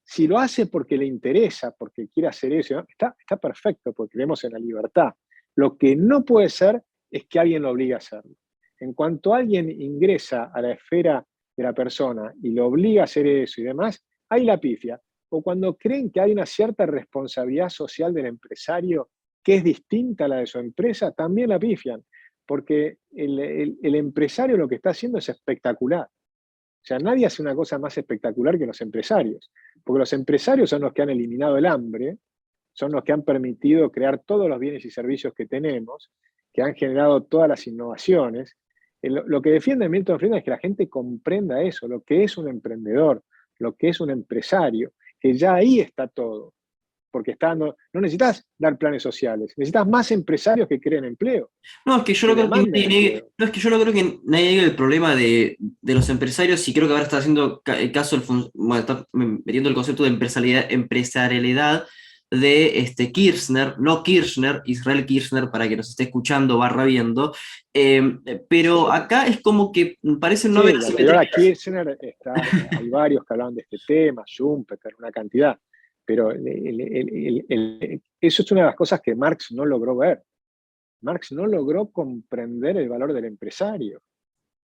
Speaker 2: Si lo hace porque le interesa, porque quiere hacer eso, ¿no? Está perfecto, porque creemos en la libertad. Lo que no puede ser es que alguien lo obligue a hacerlo. En cuanto alguien ingresa a la esfera de la persona y lo obliga a hacer eso y demás, ahí la pifia. O cuando creen que hay una cierta responsabilidad social del empresario que es distinta a la de su empresa, también la pifian. Porque el empresario lo que está haciendo es espectacular. O sea, nadie hace una cosa más espectacular que los empresarios, porque los empresarios son los que han eliminado el hambre, son los que han permitido crear todos los bienes y servicios que tenemos, que han generado todas las innovaciones. Lo que defiende Milton Friedman es que la gente comprenda eso, lo que es un emprendedor, lo que es un empresario, que ya ahí está todo. Porque no necesitas dar planes sociales, necesitas más empresarios que creen empleo,
Speaker 1: no, es que yo
Speaker 2: que
Speaker 1: no creo que
Speaker 2: demanden
Speaker 1: nadie niegue,
Speaker 2: empleo.
Speaker 1: no, es que yo no creo que nadie niegue el problema de los empresarios, y creo que ahora está haciendo el caso, bueno, está metiendo el concepto de empresarialidad de Kirchner, no Kirchner, Israel Kirchner, para que nos esté escuchando, barra viendo, pero acá es como que parece no
Speaker 2: Sí,
Speaker 1: haber
Speaker 2: y anterior a
Speaker 1: asimetrías.
Speaker 2: Kirchner hay varios que hablan de este tema, Schumpeter, una cantidad. Pero eso es una de las cosas que Marx no logró ver. Marx no logró comprender el valor del empresario.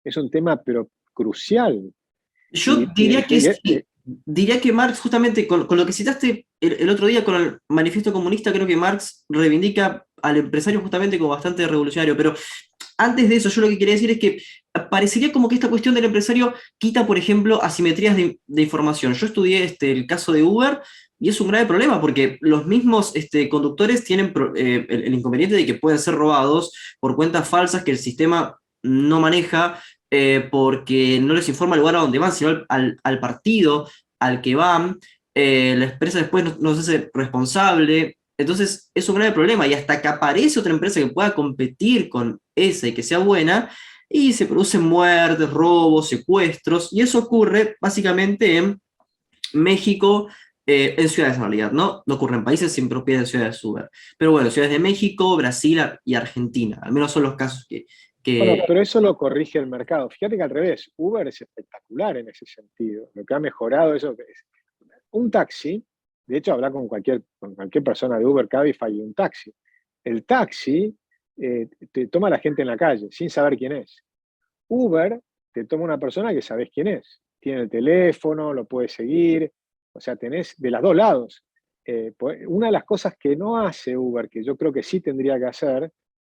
Speaker 2: Es un tema, pero crucial.
Speaker 1: Yo
Speaker 2: Y,
Speaker 1: diría que sí. Diría que Marx, justamente con lo que citaste el otro día con el manifiesto comunista, creo que Marx reivindica al empresario justamente como bastante revolucionario. Pero antes de eso, yo lo que quería decir es que parecería como que esta cuestión del empresario quita, por ejemplo, asimetrías de información. Yo estudié el caso de Uber y es un grave problema porque los mismos conductores tienen el inconveniente de que pueden ser robados por cuentas falsas que el sistema no maneja, porque no les informa el lugar a donde van, sino al partido al que van. La empresa después no se hace responsable. Entonces es un grave problema y hasta que aparece otra empresa que pueda competir con esa y que sea buena, y se producen muertes, robos, secuestros, y eso ocurre básicamente en México, en ciudades en realidad, ¿no? No ocurre en países sin propiedad de ciudades Uber. Pero bueno, ciudades de México, Brasil y Argentina, al menos son los casos
Speaker 2: Bueno,
Speaker 1: que
Speaker 2: pero eso lo corrige el mercado. Fíjate que al revés, Uber es espectacular en ese sentido. Lo que ha mejorado eso es un taxi, de hecho, habla con cualquier persona de Uber, Cabify y un taxi. El taxi te toma a la gente en la calle sin saber quién es. Uber te toma una persona que sabes quién es. Tiene el teléfono, lo puedes seguir, o sea, tenés de los dos lados. Una de las cosas que no hace Uber, que yo creo que sí tendría que hacer,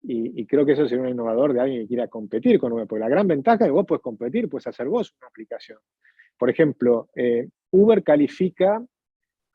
Speaker 2: y creo que eso sería un innovador de alguien que quiera competir con Uber, porque la gran ventaja es que vos puedes competir, puedes hacer vos una aplicación. Por ejemplo, Uber califica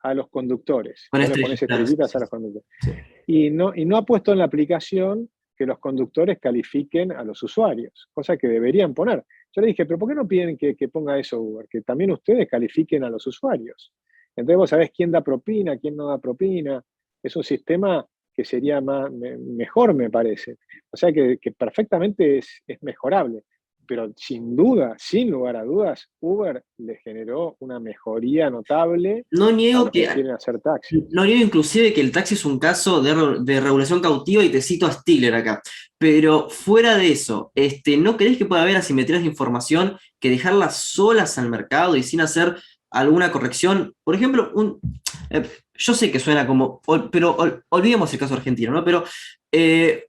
Speaker 2: a los conductores,
Speaker 1: con
Speaker 2: vos le pones
Speaker 1: estrellitas.
Speaker 2: estrellitas a los conductores
Speaker 1: Sí.
Speaker 2: y no ha puesto en la aplicación que los conductores califiquen a los usuarios, cosa que deberían poner. Yo le dije, pero ¿por qué no piden que ponga eso Uber? Que también ustedes califiquen a los usuarios. Entonces vos sabés quién da propina, quién no da propina. Es un sistema que sería mejor, me parece. O sea que perfectamente es mejorable. Pero sin duda, sin lugar a dudas, Uber le generó una mejoría notable
Speaker 1: No
Speaker 2: a
Speaker 1: niego
Speaker 2: los que
Speaker 1: que,
Speaker 2: quieren hacer taxis.
Speaker 1: no niego inclusive que el taxi es un caso de regulación cautiva y te cito a Stiller acá. Pero fuera de eso, ¿no crees que puede haber asimetrías de información que dejarlas solas al mercado y sin hacer alguna corrección? Por ejemplo, yo sé que suena como, pero olvidemos el caso argentino, ¿no? Pero eh,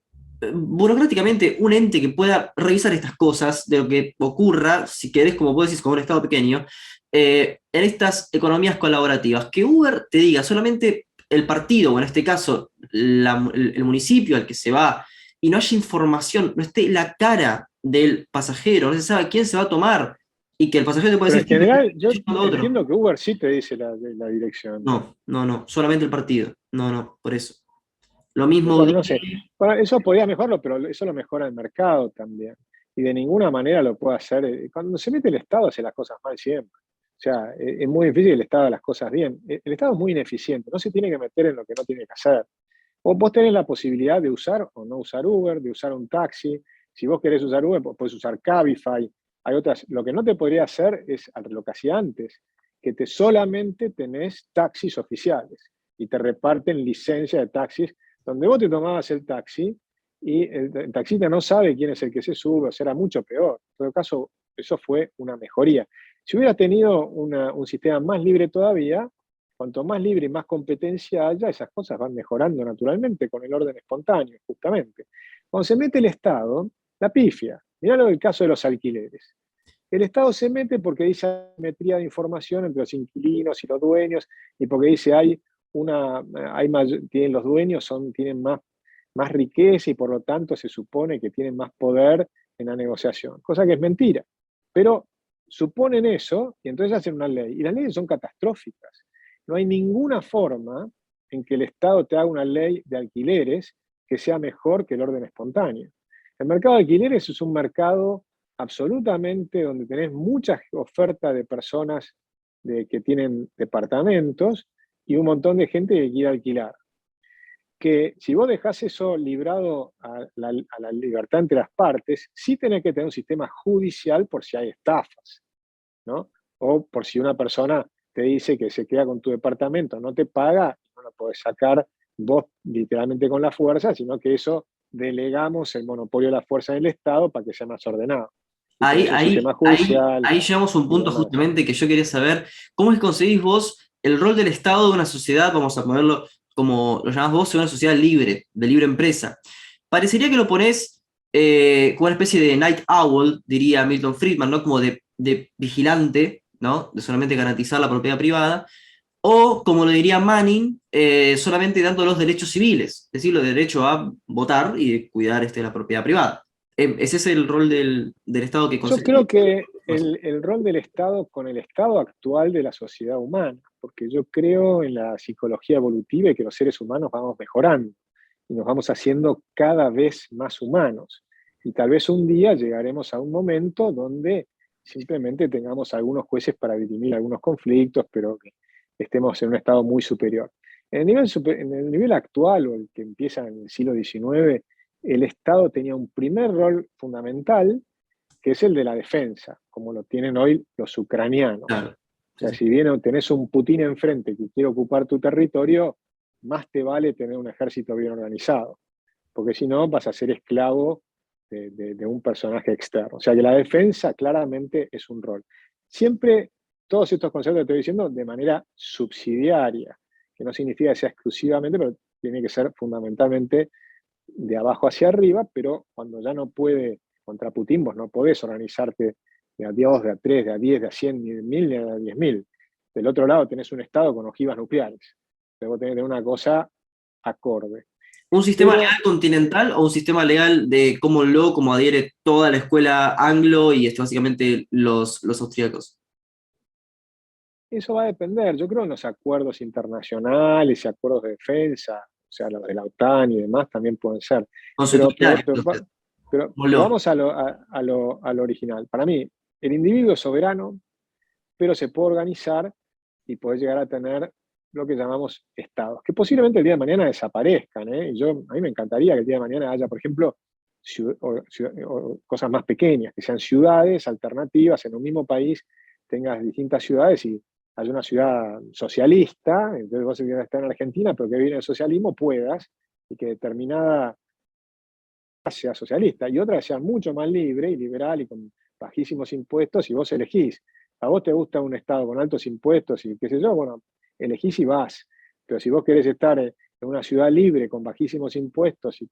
Speaker 1: burocráticamente un ente que pueda revisar estas cosas de lo que ocurra, si querés, como vos decís, como un estado pequeño, en estas economías colaborativas, que Uber te diga solamente el partido, o en este caso el municipio al que se va, y no haya información, no esté la cara del pasajero, no se sabe quién se va a tomar, y que el pasajero te puede
Speaker 2: Pero en
Speaker 1: decir, "Sí,
Speaker 2: general, yo
Speaker 1: estoy llamando a otro".
Speaker 2: entiendo que Uber sí te dice la dirección.
Speaker 1: No, no, no, solamente el partido. No, no, por eso. Lo mismo
Speaker 2: Bueno, no sé. Bueno, eso podría mejorarlo, pero eso lo mejora el mercado también. Y de ninguna manera lo puede hacer. Cuando se mete el Estado, hace las cosas mal siempre. O sea, es muy difícil que el Estado haga las cosas bien. El Estado es muy ineficiente, no se tiene que meter en lo que no tiene que hacer. Vos tenés la posibilidad de usar o no usar Uber, de usar un taxi. Si vos querés usar Uber, puedes usar Cabify. Hay otras. Lo que no te podría hacer es lo que hacía antes, que solamente tenés taxis oficiales y te reparten licencia de taxis, donde vos te tomabas el taxi y el taxista no sabe quién es el que se sube, o sea, era mucho peor. En todo caso, eso fue una mejoría. Si hubiera tenido un sistema más libre todavía, cuanto más libre y más competencia haya, esas cosas van mejorando naturalmente con el orden espontáneo, justamente. Cuando se mete el Estado, la pifia. Mirá lo del caso de los alquileres. El Estado se mete porque dice asimetría de información entre los inquilinos y los dueños, y porque dice tienen los dueños tienen más riqueza y por lo tanto se supone que tienen más poder en la negociación, cosa que es mentira. Pero suponen eso y entonces hacen una ley. Y las leyes son catastróficas. No hay ninguna forma en que el Estado te haga una ley de alquileres que sea mejor que el orden espontáneo. El mercado de alquileres es un mercado absolutamente donde tenés mucha oferta de personas que tienen departamentos y un montón de gente que quiere alquilar. Que si vos dejás eso librado a la libertad entre las partes, sí tenés que tener un sistema judicial por si hay estafas, ¿no? O por si una persona te dice que se queda con tu departamento, no te paga, no lo podés sacar vos literalmente con la fuerza, sino que eso delegamos el monopolio de la fuerza en el Estado para que sea más ordenado. Y
Speaker 1: Ahí,
Speaker 2: tenés un
Speaker 1: ahí,
Speaker 2: sistema
Speaker 1: ahí,
Speaker 2: judicial
Speaker 1: ahí llegamos a un
Speaker 2: y
Speaker 1: punto
Speaker 2: demás.
Speaker 1: justamente que yo quería saber, ¿cómo es que concebís vos el rol del Estado de una sociedad, vamos a ponerlo como lo llamás vos, de una sociedad libre, de libre empresa? Parecería que lo ponés como una especie de night owl, diría Milton Friedman, ¿no? Como de vigilante, ¿no? De solamente garantizar la propiedad privada, o como lo diría Manning, solamente dando los derechos civiles, es decir, el derecho a votar y de cuidar la propiedad privada. ¿Ese es el rol del Estado que
Speaker 2: Yo
Speaker 1: concebís?
Speaker 2: creo que el rol del Estado con el estado actual de la sociedad humana, porque yo creo en la psicología evolutiva y que los seres humanos vamos mejorando y nos vamos haciendo cada vez más humanos. Y tal vez un día llegaremos a un momento donde simplemente tengamos algunos jueces para dirimir algunos conflictos, pero que estemos en un estado muy superior. En el nivel actual, o el que empieza en el siglo XIX, el Estado tenía un primer rol fundamental, que es el de la defensa, como lo tienen hoy los ucranianos.
Speaker 1: Claro.
Speaker 2: O
Speaker 1: Sí,
Speaker 2: sea,
Speaker 1: sí.
Speaker 2: si bien tenés un Putin enfrente que quiere ocupar tu territorio, más te vale tener un ejército bien organizado, porque si no vas a ser esclavo de un personaje externo. O sea que la defensa claramente es un rol. Siempre todos estos conceptos que estoy diciendo de manera subsidiaria, que no significa que sea exclusivamente, pero tiene que ser fundamentalmente de abajo hacia arriba, pero cuando ya no puede contra Putin, vos no podés organizarte de a 2, de a 3, de a 10, de a 100, ni de 1000, ni de a 10.000. Del otro lado tenés un Estado con ojivas nucleares. Pero vos tenés que tener una cosa acorde.
Speaker 1: ¿Un sistema
Speaker 2: Pero
Speaker 1: legal continental o un sistema legal de cómo adhiere toda la escuela anglo y básicamente los austríacos?
Speaker 2: eso va a depender, yo creo, en los acuerdos internacionales y acuerdos de defensa, o sea, los de la OTAN y demás también pueden ser. Pero, pero,
Speaker 1: Consuetudinario,
Speaker 2: pero,
Speaker 1: entonces,
Speaker 2: pero
Speaker 1: lo.
Speaker 2: vamos a lo original. Para mí, el individuo es soberano, pero se puede organizar y puede llegar a tener lo que llamamos estados, que posiblemente el día de mañana desaparezcan. ¿Eh? A mí me encantaría que el día de mañana haya, por ejemplo, o cosas más pequeñas, que sean ciudades alternativas en un mismo país, tengas distintas ciudades y hay una ciudad socialista, entonces vos que estás en Argentina, pero que viene el socialismo, puedas, y que determinada sea socialista, y otra que sea mucho más libre y liberal y con bajísimos impuestos, y vos elegís. A vos te gusta un Estado con altos impuestos y qué sé yo, bueno, elegís y vas. Pero si vos querés estar en una ciudad libre con bajísimos impuestos y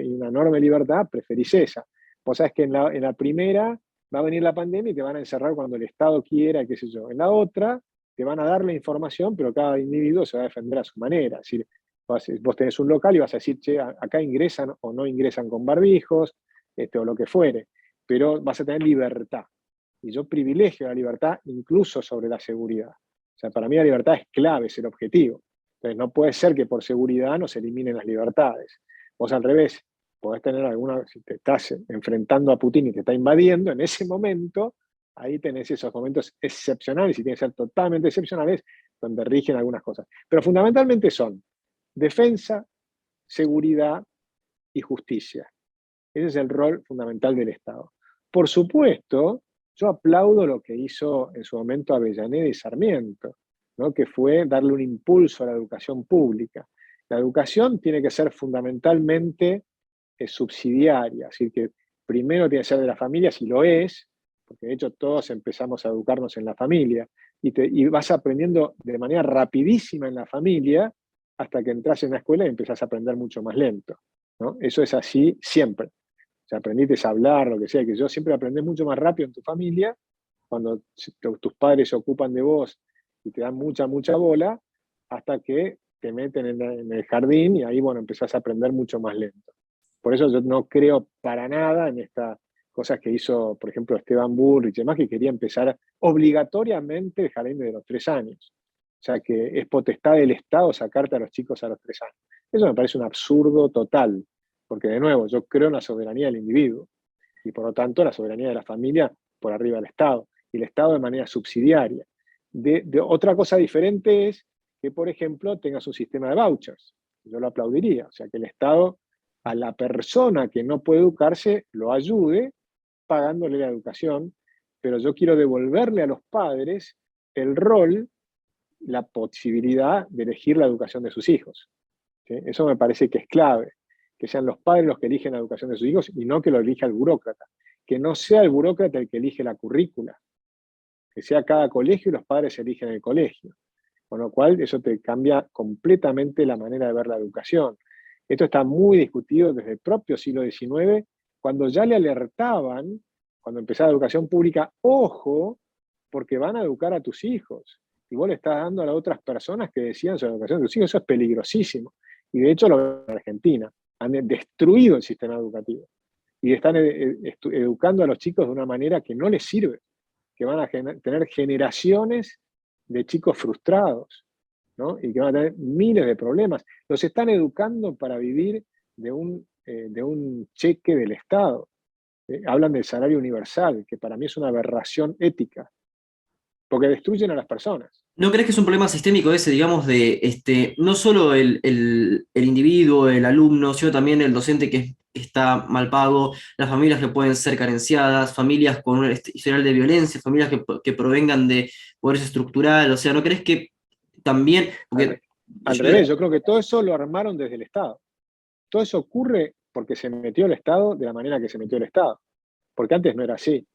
Speaker 2: una enorme libertad, preferís esa. Vos sabés que en la primera va a venir la pandemia y te van a encerrar cuando el Estado quiera, qué sé yo. En la otra te van a dar la información, pero cada individuo se va a defender a su manera. Es decir, vos tenés un local y vas a decir, che, acá ingresan o no ingresan con barbijos, o lo que fuere, pero vas a tener libertad. Y yo privilegio la libertad incluso sobre la seguridad. O sea, para mí la libertad es clave, es el objetivo. Entonces no puede ser que por seguridad no se eliminen las libertades. Vos al revés, podés tener alguna, si te estás enfrentando a Putin y te está invadiendo, en ese momento, ahí tenés esos momentos excepcionales y tienen que ser totalmente excepcionales donde rigen algunas cosas. Pero fundamentalmente son defensa, seguridad y justicia. Ese es el rol fundamental del Estado. Por supuesto, yo aplaudo lo que hizo en su momento Avellaneda y Sarmiento, ¿no? Que fue darle un impulso a la educación pública. La educación tiene que ser fundamentalmente subsidiaria, es decir, que primero tiene que ser de la familia, si lo es, porque de hecho todos empezamos a educarnos en la familia, y vas aprendiendo de manera rapidísima en la familia hasta que entras en la escuela y empezás a aprender mucho más lento. ¿No? Eso es así siempre. O sea, aprendiste a hablar, lo que sea, que yo siempre aprendés mucho más rápido en tu familia, cuando tus padres se ocupan de vos y te dan mucha bola, hasta que te meten en el jardín y ahí, bueno, empezás a aprender mucho más lento. Por eso yo no creo para nada en estas cosas que hizo, por ejemplo, Esteban Bullrich y demás, que quería empezar obligatoriamente el jardín de los 3 años. O sea, que es potestad del Estado sacarte a los chicos a los 3 años. Eso me parece un absurdo total, porque de nuevo, yo creo en la soberanía del individuo y por lo tanto la soberanía de la familia por arriba del Estado y el Estado de manera subsidiaria. Otra cosa diferente es que, por ejemplo, tengas un sistema de vouchers. Yo lo aplaudiría. O sea, que el Estado a la persona que no puede educarse lo ayude pagándole la educación, pero yo quiero devolverle a los padres el rol, la posibilidad de elegir la educación de sus hijos. ¿Sí? Eso me parece que es clave, que sean los padres los que eligen la educación de sus hijos y no que lo elija el burócrata, que no sea el burócrata el que elige la currícula, que sea cada colegio y los padres eligen el colegio. Con lo cual, eso te cambia completamente la manera de ver la educación. Esto está muy discutido desde el propio siglo XIX, cuando ya le alertaban, cuando empezaba la educación pública, ojo, porque van a educar a tus hijos. Y vos le estás dando a las otras personas que decían sobre la educación de tus hijos, eso es peligrosísimo. Y de hecho lo ven en Argentina. Han destruido el sistema educativo. Y están educando a los chicos de una manera que no les sirve, que van a tener generaciones de chicos frustrados, ¿no? Y que van a tener miles de problemas. Los están educando para vivir de un cheque del Estado. Hablan del salario universal, que para mí es una aberración ética. porque destruyen a las personas.
Speaker 1: ¿No crees que es un problema sistémico ese, digamos, de no solo el individuo, el alumno, sino también el docente que está mal pago, las familias que pueden ser carenciadas, familias con un historial de violencia, familias que provengan de pobreza estructural? O sea, ¿no crees que también, porque
Speaker 2: Al
Speaker 1: yo,
Speaker 2: revés, yo creo que todo eso lo armaron desde el Estado. Todo eso ocurre porque se metió el Estado de la manera que se metió el Estado, porque antes no era así.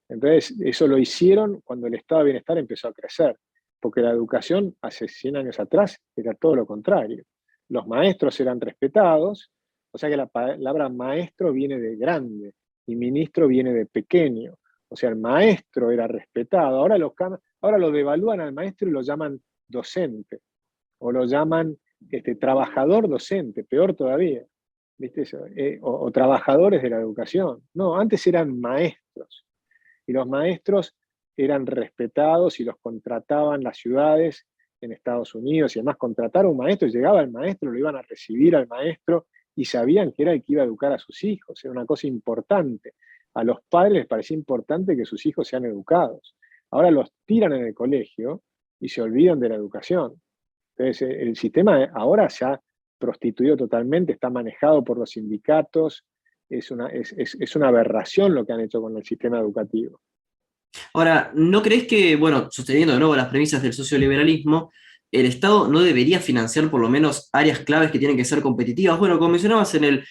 Speaker 2: Entonces, eso lo hicieron cuando el estado de bienestar empezó a crecer, porque la educación hace 100 años atrás era todo lo contrario. Los maestros eran respetados, o sea que la palabra maestro viene de grande y ministro viene de pequeño. O sea, el maestro era respetado. Ahora lo devalúan al maestro y lo llaman docente, o lo llaman trabajador docente, peor todavía. ¿Viste eso? O trabajadores de la educación. No, antes eran maestros y los maestros eran respetados y los contrataban las ciudades en Estados Unidos y además contratar a un maestro, llegaba el maestro, lo iban a recibir al maestro y sabían que era el que iba a educar a sus hijos, era una cosa importante. A los padres les parecía importante que sus hijos sean educados. Ahora los tiran en el colegio y se olvidan de la educación. Entonces el sistema ahora se ha prostituido totalmente, está manejado por los sindicatos, es una aberración lo que han hecho con el sistema educativo.
Speaker 1: ahora, ¿no crees que, bueno, sosteniendo de nuevo las premisas del socioliberalismo, el Estado no debería financiar por lo menos áreas claves que tienen que ser competitivas? Bueno, como mencionabas en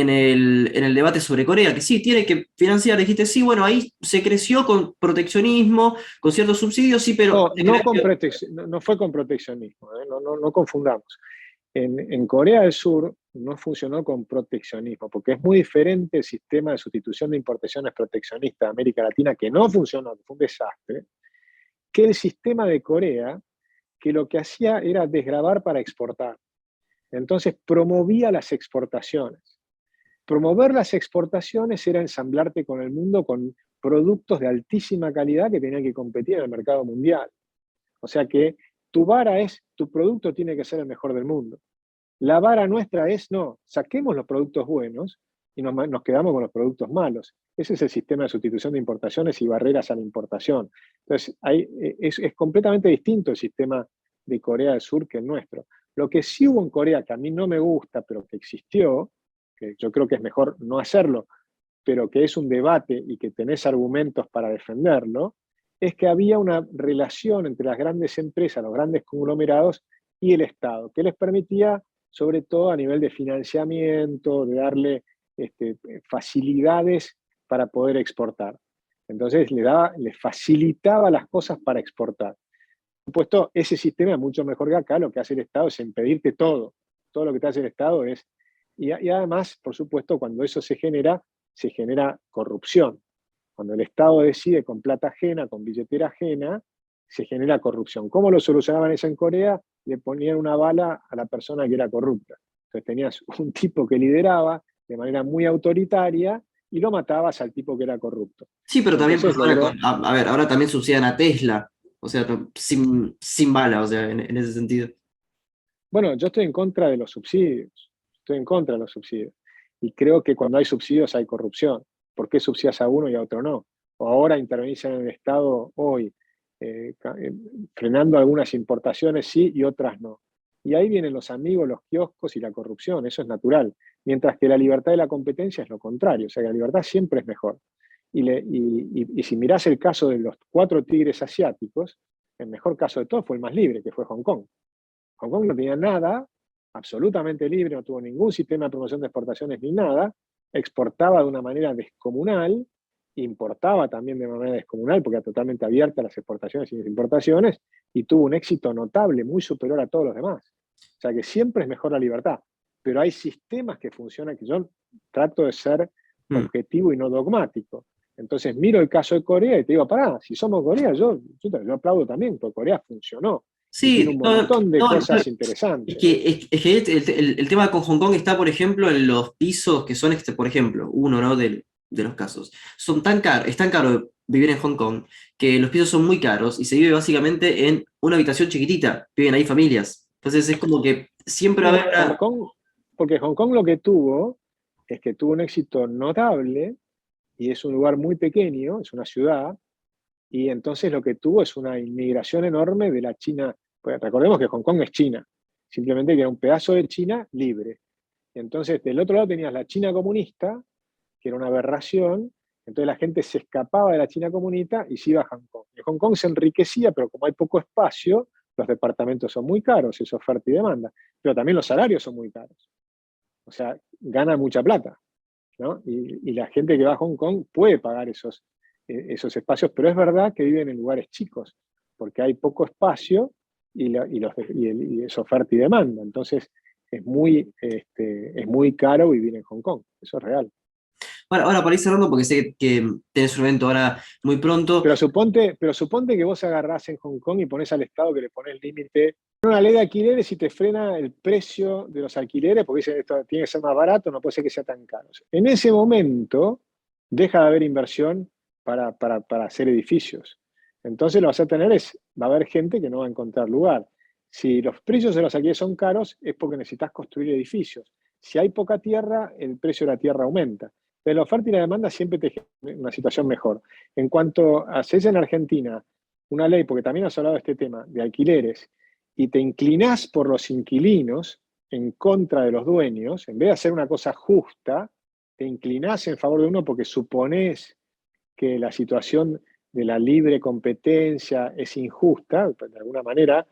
Speaker 1: el debate sobre Corea, que sí, tiene que financiar, dijiste, sí, bueno, ahí se creció con proteccionismo, con ciertos subsidios, sí, pero...
Speaker 2: No fue con proteccionismo, no confundamos. En Corea del Sur no funcionó con proteccionismo, porque es muy diferente el sistema de sustitución de importaciones proteccionista de América Latina, que no funcionó, que fue un desastre, que el sistema de Corea, que lo que hacía era desgravar para exportar. Entonces promovía las exportaciones. Promover las exportaciones era ensamblarte con el mundo con productos de altísima calidad que tenían que competir en el mercado mundial. O sea que tu vara es, tu producto tiene que ser el mejor del mundo. La vara nuestra es, no, saquemos los productos buenos y nos quedamos con los productos malos. Ese es el sistema de sustitución de importaciones y barreras a la importación. Entonces, es completamente distinto el sistema de Corea del Sur que el nuestro. Lo que sí hubo en Corea, que a mí no me gusta, pero que existió, que yo creo que es mejor no hacerlo, pero que es un debate y que tenés argumentos para defenderlo, es que había una relación entre las grandes empresas, los grandes conglomerados y el Estado, que les permitía, sobre todo a nivel de financiamiento, de darle facilidades para poder exportar. Entonces les facilitaba las cosas para exportar. Por supuesto, ese sistema es mucho mejor que acá. Lo que hace el Estado es impedirte todo. Todo lo que te hace el Estado es... Y además, por supuesto, cuando eso se genera corrupción. Cuando el Estado decide con plata ajena, con billetera ajena, se genera corrupción. ¿Cómo lo solucionaban eso en Corea? Le ponían una bala a la persona que era corrupta. Entonces tenías un tipo que lideraba de manera muy autoritaria y lo matabas al tipo que era corrupto.
Speaker 1: Sí, pero también
Speaker 2: Entonces
Speaker 1: pasa ahora
Speaker 2: logró...
Speaker 1: a ver, ahora también subsidian a Tesla, o sea, sin bala, o sea, en ese sentido.
Speaker 2: Bueno, yo estoy en contra de los subsidios. Estoy en contra de los subsidios. Y creo que cuando hay subsidios hay corrupción. ¿Por qué subsidias a uno y a otro no? O ahora intervenís en el Estado hoy, frenando algunas importaciones sí y otras no. Y ahí vienen los amigos, los kioscos y la corrupción, eso es natural. Mientras que la libertad de la competencia es lo contrario, o sea que la libertad siempre es mejor. Y si mirás el caso de los 4 tigres asiáticos, el mejor caso de todos fue el más libre, que fue Hong Kong. Hong Kong no tenía nada, absolutamente libre, no tuvo ningún sistema de promoción de exportaciones ni nada, exportaba de una manera descomunal, importaba también de manera descomunal, porque era totalmente abierta a las exportaciones y las importaciones, y tuvo un éxito notable, muy superior a todos los demás. O sea que siempre es mejor la libertad, pero hay sistemas que funcionan, que yo trato de ser
Speaker 1: Mm.
Speaker 2: objetivo y no dogmático. Entonces miro el caso de Corea y te digo, pará, si somos Corea, yo aplaudo también, porque Corea funcionó y tiene un
Speaker 1: Sí, no,
Speaker 2: montón de
Speaker 1: no,
Speaker 2: cosas
Speaker 1: es
Speaker 2: interesantes.
Speaker 1: que, es que el tema con Hong Kong está, por ejemplo, en los pisos que son, por ejemplo, uno, ¿no? De los casos. Son tan caros, es tan caro vivir en Hong Kong que los pisos son muy caros y se vive básicamente en una habitación chiquitita. Viven ahí familias. Entonces es como que siempre va a
Speaker 2: Bueno,
Speaker 1: haber
Speaker 2: Hong Kong, porque Hong Kong lo que tuvo es que tuvo un éxito notable y es un lugar muy pequeño, es una ciudad, y entonces lo que tuvo es una inmigración enorme de la China. Pues recordemos que Hong Kong es China, simplemente que era un pedazo de China libre. Entonces, del otro lado tenías la China comunista, que era una aberración, entonces la gente se escapaba de la China comunista y se iba a Hong Kong. En Hong Kong se enriquecía, pero como hay poco espacio, los departamentos son muy caros, es oferta y demanda, pero también los salarios son muy caros. O sea, ganan mucha plata, ¿no? Y la gente que va a Hong Kong puede pagar esos espacios, pero es verdad que viven en lugares chicos, porque hay poco espacio y es oferta y demanda. Entonces, es muy caro vivir en Hong Kong, eso es real.
Speaker 1: Bueno, ahora para ir cerrando, porque sé que tenés un evento ahora muy pronto.
Speaker 2: Pero suponte que vos agarrás en Hong Kong y pones al Estado que le pones límite. Una ley de alquileres y te frena el precio de los alquileres porque dicen esto tiene que ser más barato, no puede ser que sea tan caro. En ese momento deja de haber inversión para hacer edificios. Entonces lo que vas a tener va a haber gente que no va a encontrar lugar. Si los precios de los alquileres son caros es porque necesitas construir edificios. Si hay poca tierra, el precio de la tierra aumenta. Pero la oferta y la demanda siempre te generan una situación mejor. En cuanto haces en Argentina una ley, porque también has hablado de este tema, de alquileres, y te inclinás por los inquilinos en contra de los dueños, en vez de hacer una cosa justa, te inclinás en favor de uno porque suponés que la situación de la libre competencia es injusta, de alguna manera,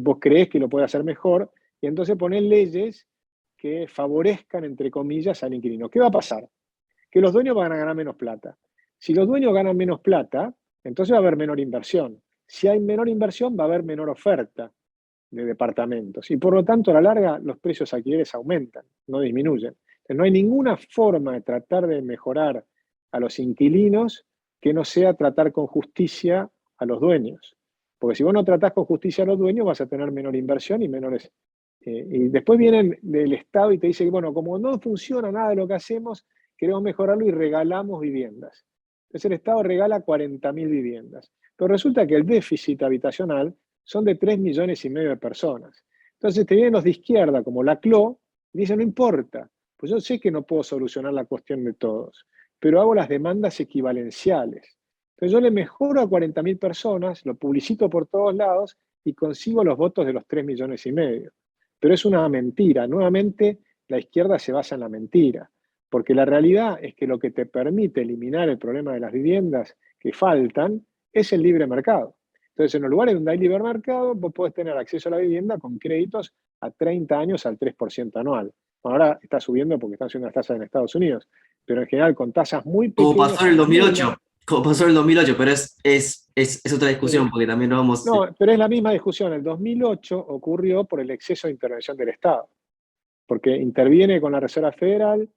Speaker 2: vos creés que lo puede hacer mejor, y entonces ponés leyes que favorezcan, entre comillas, al inquilino. ¿Qué va a pasar? Que los dueños van a ganar menos plata. Si los dueños ganan menos plata, entonces va a haber menor inversión. Si hay menor inversión, va a haber menor oferta de departamentos. Y por lo tanto, a la larga, los precios alquileres aumentan, no disminuyen. Entonces, no hay ninguna forma de tratar de mejorar a los inquilinos que no sea tratar con justicia a los dueños. Porque si vos no tratás con justicia a los dueños, vas a tener menor inversión y menores. Y después vienen del Estado y te dicen que, bueno, como no funciona nada de lo que hacemos, queremos mejorarlo y regalamos viviendas. Entonces el Estado regala 40.000 viviendas. Pero resulta que el déficit habitacional son de 3,5 millones de personas. Entonces te vienen los de izquierda, como la CLO, y dicen, no importa, pues yo sé que no puedo solucionar la cuestión de todos, pero hago las demandas equivalenciales. Entonces yo le mejoro a 40.000 personas, lo publicito por todos lados y consigo los votos de los 3,5 millones. Pero es una mentira. Nuevamente, la izquierda se basa en la mentira. Porque la realidad es que lo que te permite eliminar el problema de las viviendas que faltan es el libre mercado. Entonces, en los lugares donde hay libre mercado, vos podés tener acceso a la vivienda con créditos a 30 años al 3% anual. Bueno, ahora está subiendo porque están subiendo las tasas en Estados Unidos, pero en general con tasas muy
Speaker 1: Como
Speaker 2: pequeñas.
Speaker 1: pasó en el 2008, como pasó en el 2008, pero es otra discusión, porque también lo vamos...
Speaker 2: No, pero es la misma discusión. El 2008 ocurrió por el exceso de intervención del Estado, porque interviene con la Reserva Federal,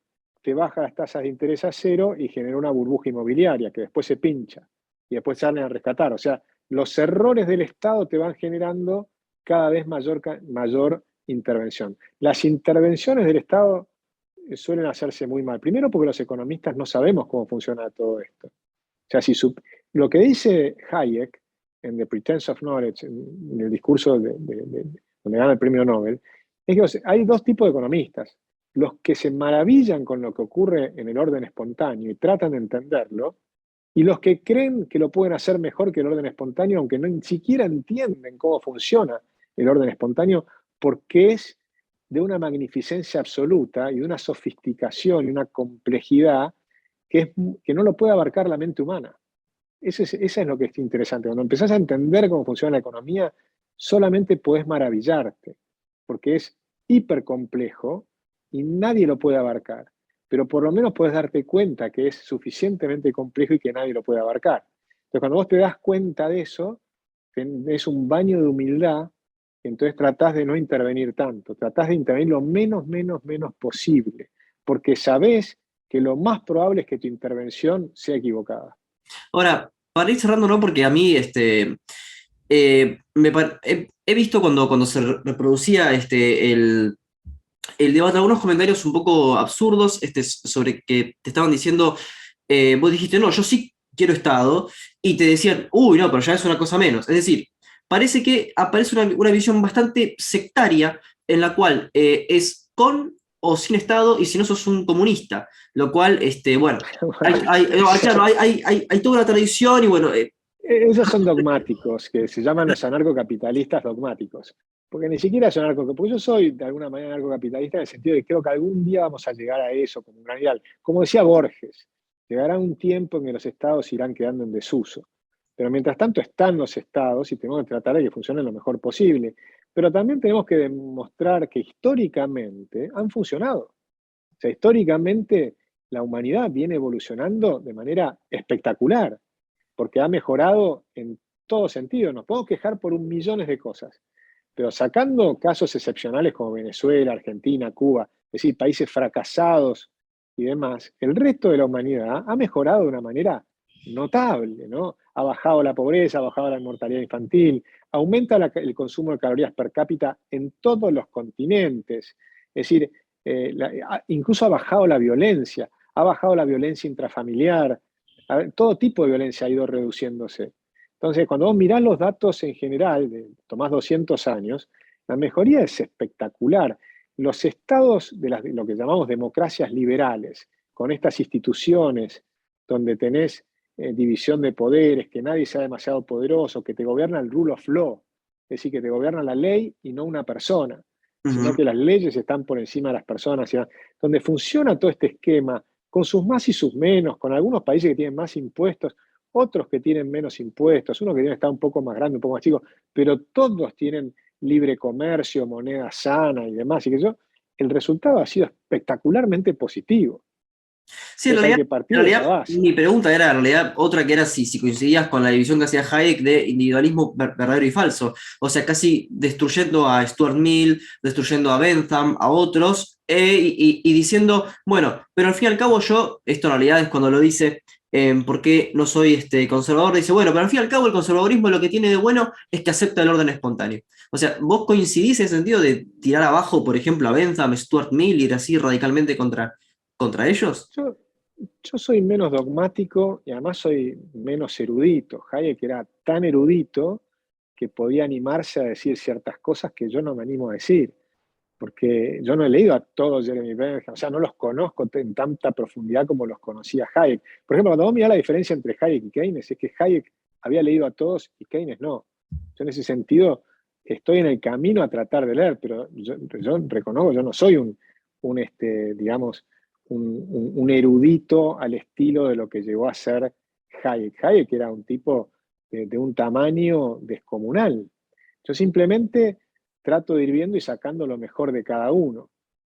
Speaker 2: te baja las tasas de interés a cero y genera una burbuja inmobiliaria que después se pincha y después salen a rescatar. O sea, los errores del Estado te van generando cada vez mayor intervención. Las intervenciones del Estado suelen hacerse muy mal. Primero porque los economistas no sabemos cómo funciona todo esto. O sea, lo que dice Hayek en The Pretense of Knowledge, en el discurso donde gana el premio Nobel, es que hay dos tipos de economistas. Los que se maravillan con lo que ocurre en el orden espontáneo y tratan de entenderlo, y los que creen que lo pueden hacer mejor que el orden espontáneo, aunque ni siquiera entienden cómo funciona el orden espontáneo, porque es de una magnificencia absoluta y de una sofisticación y una complejidad que no lo puede abarcar la mente humana. Eso es lo que es interesante. Cuando empezás a entender cómo funciona la economía, solamente podés maravillarte, porque es hiper complejo y nadie lo puede abarcar. Pero por lo menos podés darte cuenta que es suficientemente complejo y que nadie lo puede abarcar. Entonces, cuando vos te das cuenta de eso, tenés un baño de humildad, y entonces tratás de no intervenir tanto, tratás de intervenir lo menos posible, porque sabés que lo más probable es que tu intervención sea equivocada.
Speaker 1: Ahora, para ir cerrando, ¿no? Porque a mí, he visto cuando se reproducía el debate, algunos comentarios un poco absurdos sobre que te estaban diciendo, vos dijiste, no, yo sí quiero Estado, y te decían, uy, no, pero ya es una cosa menos. Es decir, parece que aparece una visión bastante sectaria en la cual es con o sin Estado, y si no sos un comunista, lo cual, bueno, claro, hay toda una tradición, y bueno,
Speaker 2: Esos son dogmáticos, que se llaman los anarcocapitalistas dogmáticos. Porque ni siquiera son porque yo soy de alguna manera anarcocapitalista en el sentido de que creo que algún día vamos a llegar a eso como un gran ideal. Como decía Borges, llegará un tiempo en que los estados irán quedando en desuso. Pero mientras tanto están los estados y tenemos que tratar de que funcionen lo mejor posible. Pero también tenemos que demostrar que históricamente han funcionado. O sea, históricamente la humanidad viene evolucionando de manera espectacular, porque ha mejorado en todo sentido. Nos podemos quejar por un millones de cosas, pero sacando casos excepcionales como Venezuela, Argentina, Cuba, es decir, países fracasados y demás, el resto de la humanidad ha mejorado de una manera notable, ¿no? Ha bajado la pobreza, ha bajado la mortalidad infantil, aumenta el consumo de calorías per cápita en todos los continentes, es decir, incluso ha bajado la violencia intrafamiliar, todo tipo de violencia ha ido reduciéndose. Entonces, cuando vos mirás los datos en general, tomás 200 años, la mejoría es espectacular. Los estados de lo que llamamos democracias liberales, con estas instituciones donde tenés división de poderes, que nadie sea demasiado poderoso, que te gobierna el rule of law, es decir, que te gobierna la ley y no una persona, sino
Speaker 1: Ujú.
Speaker 2: que las leyes están por encima de las personas, donde funciona todo este esquema, con sus más y sus menos, con algunos países que tienen más impuestos, otros que tienen menos impuestos, uno que tiene que estar un poco más grande, un poco más chico, pero todos tienen libre comercio, moneda sana y demás, y que el resultado ha sido espectacularmente positivo.
Speaker 1: Sí,
Speaker 2: Entonces hay que
Speaker 1: en
Speaker 2: partir de esa
Speaker 1: realidad,
Speaker 2: base.
Speaker 1: mi pregunta era, en realidad, otra que era si coincidías con la división que hacía Hayek de individualismo verdadero y falso. O sea, casi destruyendo a Stuart Mill, destruyendo a Bentham, a otros, y diciendo, bueno, pero al fin y al cabo yo, esto en realidad es cuando lo dice, ¿por qué no soy conservador? Dice, bueno, pero al fin y al cabo el conservadurismo lo que tiene de bueno es que acepta el orden espontáneo. O sea, ¿vos coincidís en el sentido de tirar abajo, por ejemplo, a Bentham, Stuart Mill, y ir así radicalmente contra ellos?
Speaker 2: Yo, yo soy menos dogmático y además soy menos erudito. Hayek era tan erudito que podía animarse a decir ciertas cosas que yo no me animo a decir, porque yo no he leído a todos Jeremy Bentham, o sea, no los conozco en tanta profundidad como los conocía Hayek. Por ejemplo, cuando vos mirás la diferencia entre Hayek y Keynes, es que Hayek había leído a todos y Keynes no. Yo en ese sentido estoy en el camino a tratar de leer, pero yo reconozco, yo no soy digamos, un erudito al estilo de lo que llegó a ser Hayek. Hayek era un tipo de un tamaño descomunal. Yo simplemente trato de ir viendo y sacando lo mejor de cada uno.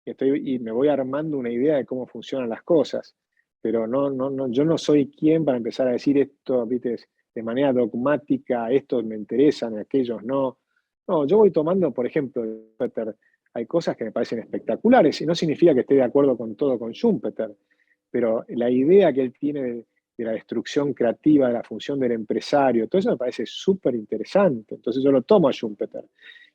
Speaker 2: Y me voy armando una idea de cómo funcionan las cosas. Pero yo no soy quien para empezar a decir esto, ¿viste? De manera dogmática, estos me interesan, aquellos no. No, yo voy tomando, por ejemplo, Schumpeter, hay cosas que me parecen espectaculares, y no significa que esté de acuerdo con todo con Schumpeter, pero la idea que él tiene de la destrucción creativa, de la función del empresario, todo eso me parece súper interesante. Entonces yo lo tomo a Schumpeter.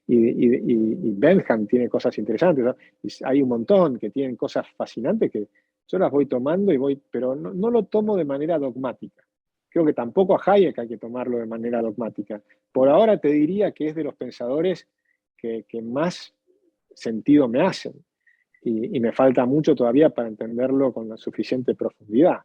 Speaker 2: Y Bentham tiene cosas interesantes, ¿no? Y hay un montón que tienen cosas fascinantes que yo las voy tomando pero no lo tomo de manera dogmática. Creo que tampoco a Hayek hay que tomarlo de manera dogmática. Por ahora te diría que es de los pensadores que más sentido me hacen. Y me falta mucho todavía para entenderlo con la suficiente profundidad.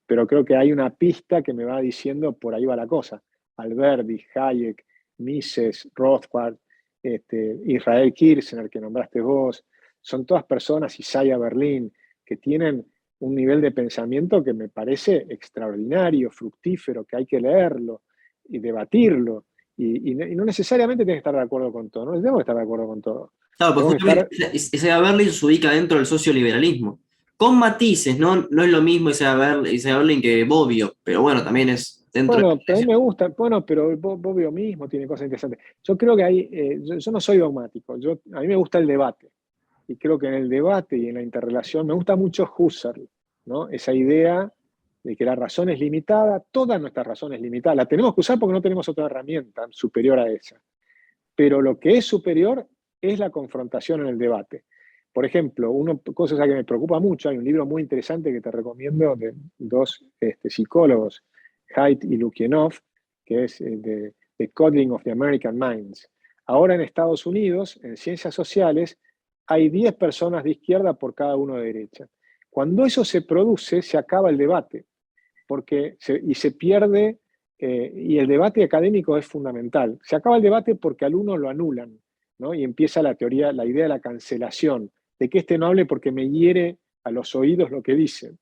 Speaker 2: Pero creo que hay una pista que me va diciendo por ahí va la cosa. Alberti, Hayek, Mises, Rothbard, Israel Kirchner, que nombraste vos, son todas personas, Isaiah Berlin, que tienen un nivel de pensamiento que me parece extraordinario, fructífero, que hay que leerlo y debatirlo. Y no necesariamente tienes que estar de acuerdo con todo, no tenemos que estar de acuerdo con todo.
Speaker 1: Claro, pues
Speaker 2: Tenemos que
Speaker 1: justamente
Speaker 2: estar,
Speaker 1: Isaiah Berlin se ubica dentro del socioliberalismo, con matices, ¿no? No es lo mismo Isaiah Berlin que Bobbio, pero bueno, también es dentro de
Speaker 2: bueno, pero a mí me gusta, bueno, pero Bobbio mismo tiene cosas interesantes. Yo creo que yo no soy dogmático, a mí me gusta el debate. Y creo que en el debate y en la interrelación me gusta mucho Husserl, ¿no? Esa idea de que la razón es limitada, toda nuestra razón es limitada. La tenemos que usar porque no tenemos otra herramienta superior a esa. Pero lo que es superior es la confrontación en el debate. Por ejemplo, una cosa que me preocupa mucho, hay un libro muy interesante que te recomiendo de dos psicólogos, Haidt y Lukianov, que es The Coddling of the American Minds. Ahora en Estados Unidos, en ciencias sociales, hay 10 personas de izquierda por cada uno de derecha. Cuando eso se produce, se acaba el debate y se pierde Y el debate académico es fundamental. Se acaba el debate porque al uno lo anulan, ¿no? Y empieza la teoría, la idea de la cancelación, de que este no hable porque me hiere a los oídos lo que dice.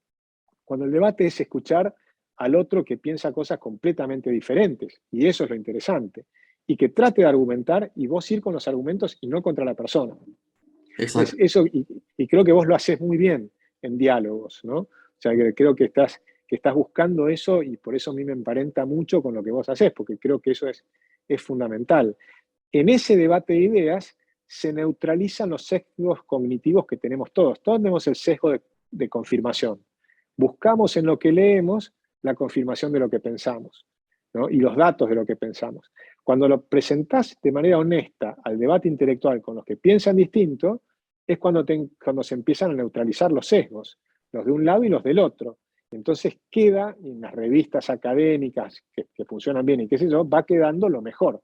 Speaker 2: Cuando el debate es escuchar al otro que piensa cosas completamente diferentes, y eso es lo interesante, y que trate de argumentar y vos ir con los argumentos y no contra la persona. Entonces,
Speaker 1: Exacto.
Speaker 2: eso, y creo que vos lo haces muy bien en diálogos, ¿no? O sea, que creo que estás buscando eso y por eso a mí me emparenta mucho con lo que vos haces, porque creo que eso es fundamental. En ese debate de ideas se neutralizan los sesgos cognitivos que tenemos todos. Todos tenemos el sesgo de confirmación. Buscamos en lo que leemos la confirmación de lo que pensamos, ¿no? Y los datos de lo que pensamos. Cuando lo presentás de manera honesta al debate intelectual con los que piensan distinto, es cuando se empiezan a neutralizar los sesgos, los de un lado y los del otro. Entonces queda, en las revistas académicas que funcionan bien y qué sé yo, va quedando lo mejor.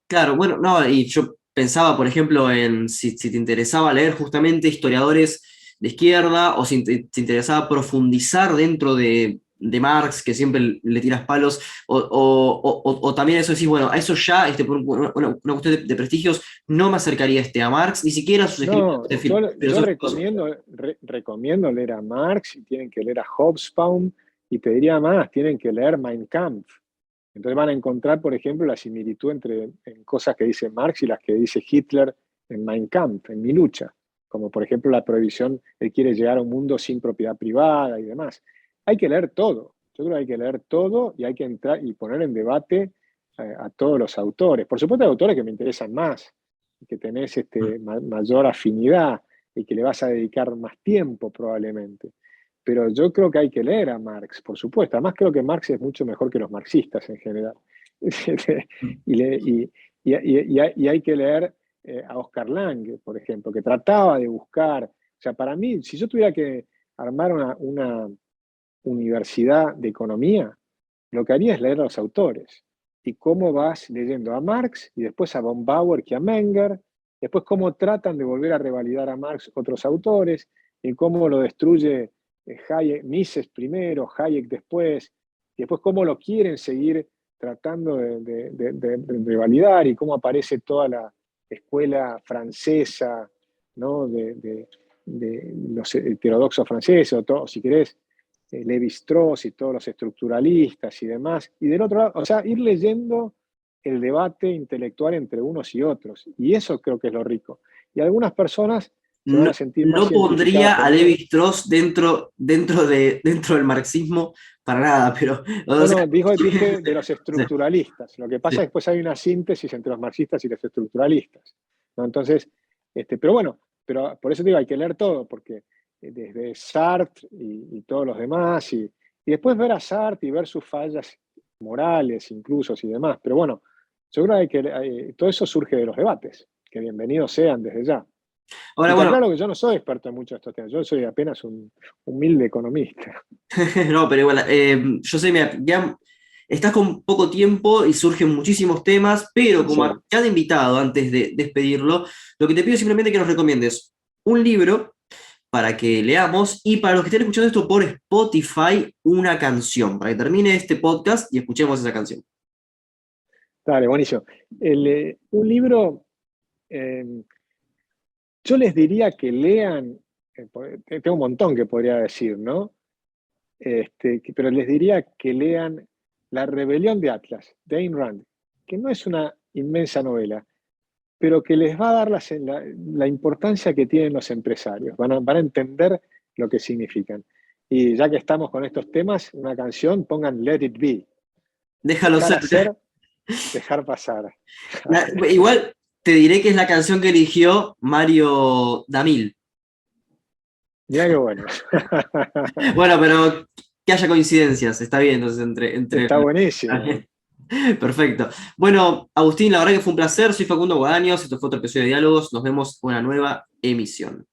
Speaker 1: Claro, bueno, no, y yo pensaba, por ejemplo, en si te interesaba leer justamente historiadores de izquierda o si te interesaba profundizar dentro de Marx, que siempre le tiras palos, o también eso decís, bueno, a eso ya, por una cuestión de prestigios, no me acercaría a Marx, ni siquiera a sus escritos
Speaker 2: No, yo
Speaker 1: filosóficos.
Speaker 2: recomiendo leer a Marx y tienen que leer a Hobsbawm y te diría más, tienen que leer Mein Kampf. Entonces van a encontrar, por ejemplo, la similitud entre en cosas que dice Marx y las que dice Hitler en Mein Kampf, en Mi lucha, como por ejemplo la prohibición, él quiere llegar a un mundo sin propiedad privada y demás. Hay que leer todo, yo creo que hay que leer todo y hay que entrar y poner en debate a todos los autores. Por supuesto hay autores que me interesan más, que tenés mayor afinidad y que le vas a dedicar más tiempo probablemente. Pero yo creo que hay que leer a Marx, por supuesto. Además creo que Marx es mucho mejor que los marxistas en general. Y hay que leer a Oscar Lange, por ejemplo, que trataba de buscar, o sea, para mí, si yo tuviera que armar una universidad de economía, lo que haría es leer a los autores. Y cómo vas leyendo a Marx y después a von Bauer que a Menger, después cómo tratan de volver a revalidar a Marx otros autores, y cómo lo destruye Hayek, Mises primero, Hayek después, y después cómo lo quieren seguir tratando de revalidar y cómo aparece toda la escuela francesa, ¿no? de los heterodoxos franceses, o todo, si querés, Lévi-Strauss y todos los estructuralistas y demás. Y del otro lado, o sea, ir leyendo el debate intelectual entre unos y otros. Y eso creo que es lo rico. Y algunas personas se van
Speaker 1: No,
Speaker 2: a sentir más
Speaker 1: no
Speaker 2: identificadas
Speaker 1: pondría a
Speaker 2: conmigo.
Speaker 1: Lévi-Strauss dentro del marxismo para nada, pero, o
Speaker 2: No,
Speaker 1: sea,
Speaker 2: no, dije de los
Speaker 1: sí,
Speaker 2: estructuralistas. Lo que pasa es
Speaker 1: sí.
Speaker 2: que después hay una síntesis entre los marxistas y los estructuralistas, ¿no? Entonces, pero bueno, pero por eso digo, hay que leer todo, porque desde Sartre y todos los demás, y después ver a Sartre y ver sus fallas morales, incluso y demás. Pero bueno, yo creo que todo eso surge de los debates, que bienvenidos sean desde ya. Y
Speaker 1: Ahora,
Speaker 2: te
Speaker 1: bueno,
Speaker 2: aclaro que yo no soy experto en muchos de estos temas, yo soy apenas un humilde economista.
Speaker 1: no, pero igual, yo sé, mira, ya estás con poco tiempo y surgen muchísimos temas, pero como a
Speaker 2: Sí.
Speaker 1: cada invitado, antes de despedirlo, lo que te pido es simplemente que nos recomiendes un libro para que leamos y para los que estén escuchando esto por Spotify, una canción, para que termine este podcast y escuchemos esa canción.
Speaker 2: Dale, buenísimo. Un libro, eh, yo les diría que lean, tengo un montón que podría decir, ¿no? Pero les diría que lean La rebelión de Atlas, de Ayn Rand, que no es una inmensa novela, pero que les va a dar la importancia que tienen los empresarios, van a entender lo que significan. Y ya que estamos con estos temas, una canción, pongan Let It Be,
Speaker 1: Déjalo
Speaker 2: dejar
Speaker 1: ser.
Speaker 2: hacer, dejar pasar.
Speaker 1: Igual te diré que es la canción que eligió Mario Damil.
Speaker 2: Mirá qué bueno.
Speaker 1: Bueno, pero que haya coincidencias, está bien, entonces
Speaker 2: Está buenísimo.
Speaker 1: Perfecto. Bueno, Agustín, la verdad que fue un placer. Soy Facundo Guadaños. Esto fue otro episodio de Diálogos. Nos vemos en una nueva emisión.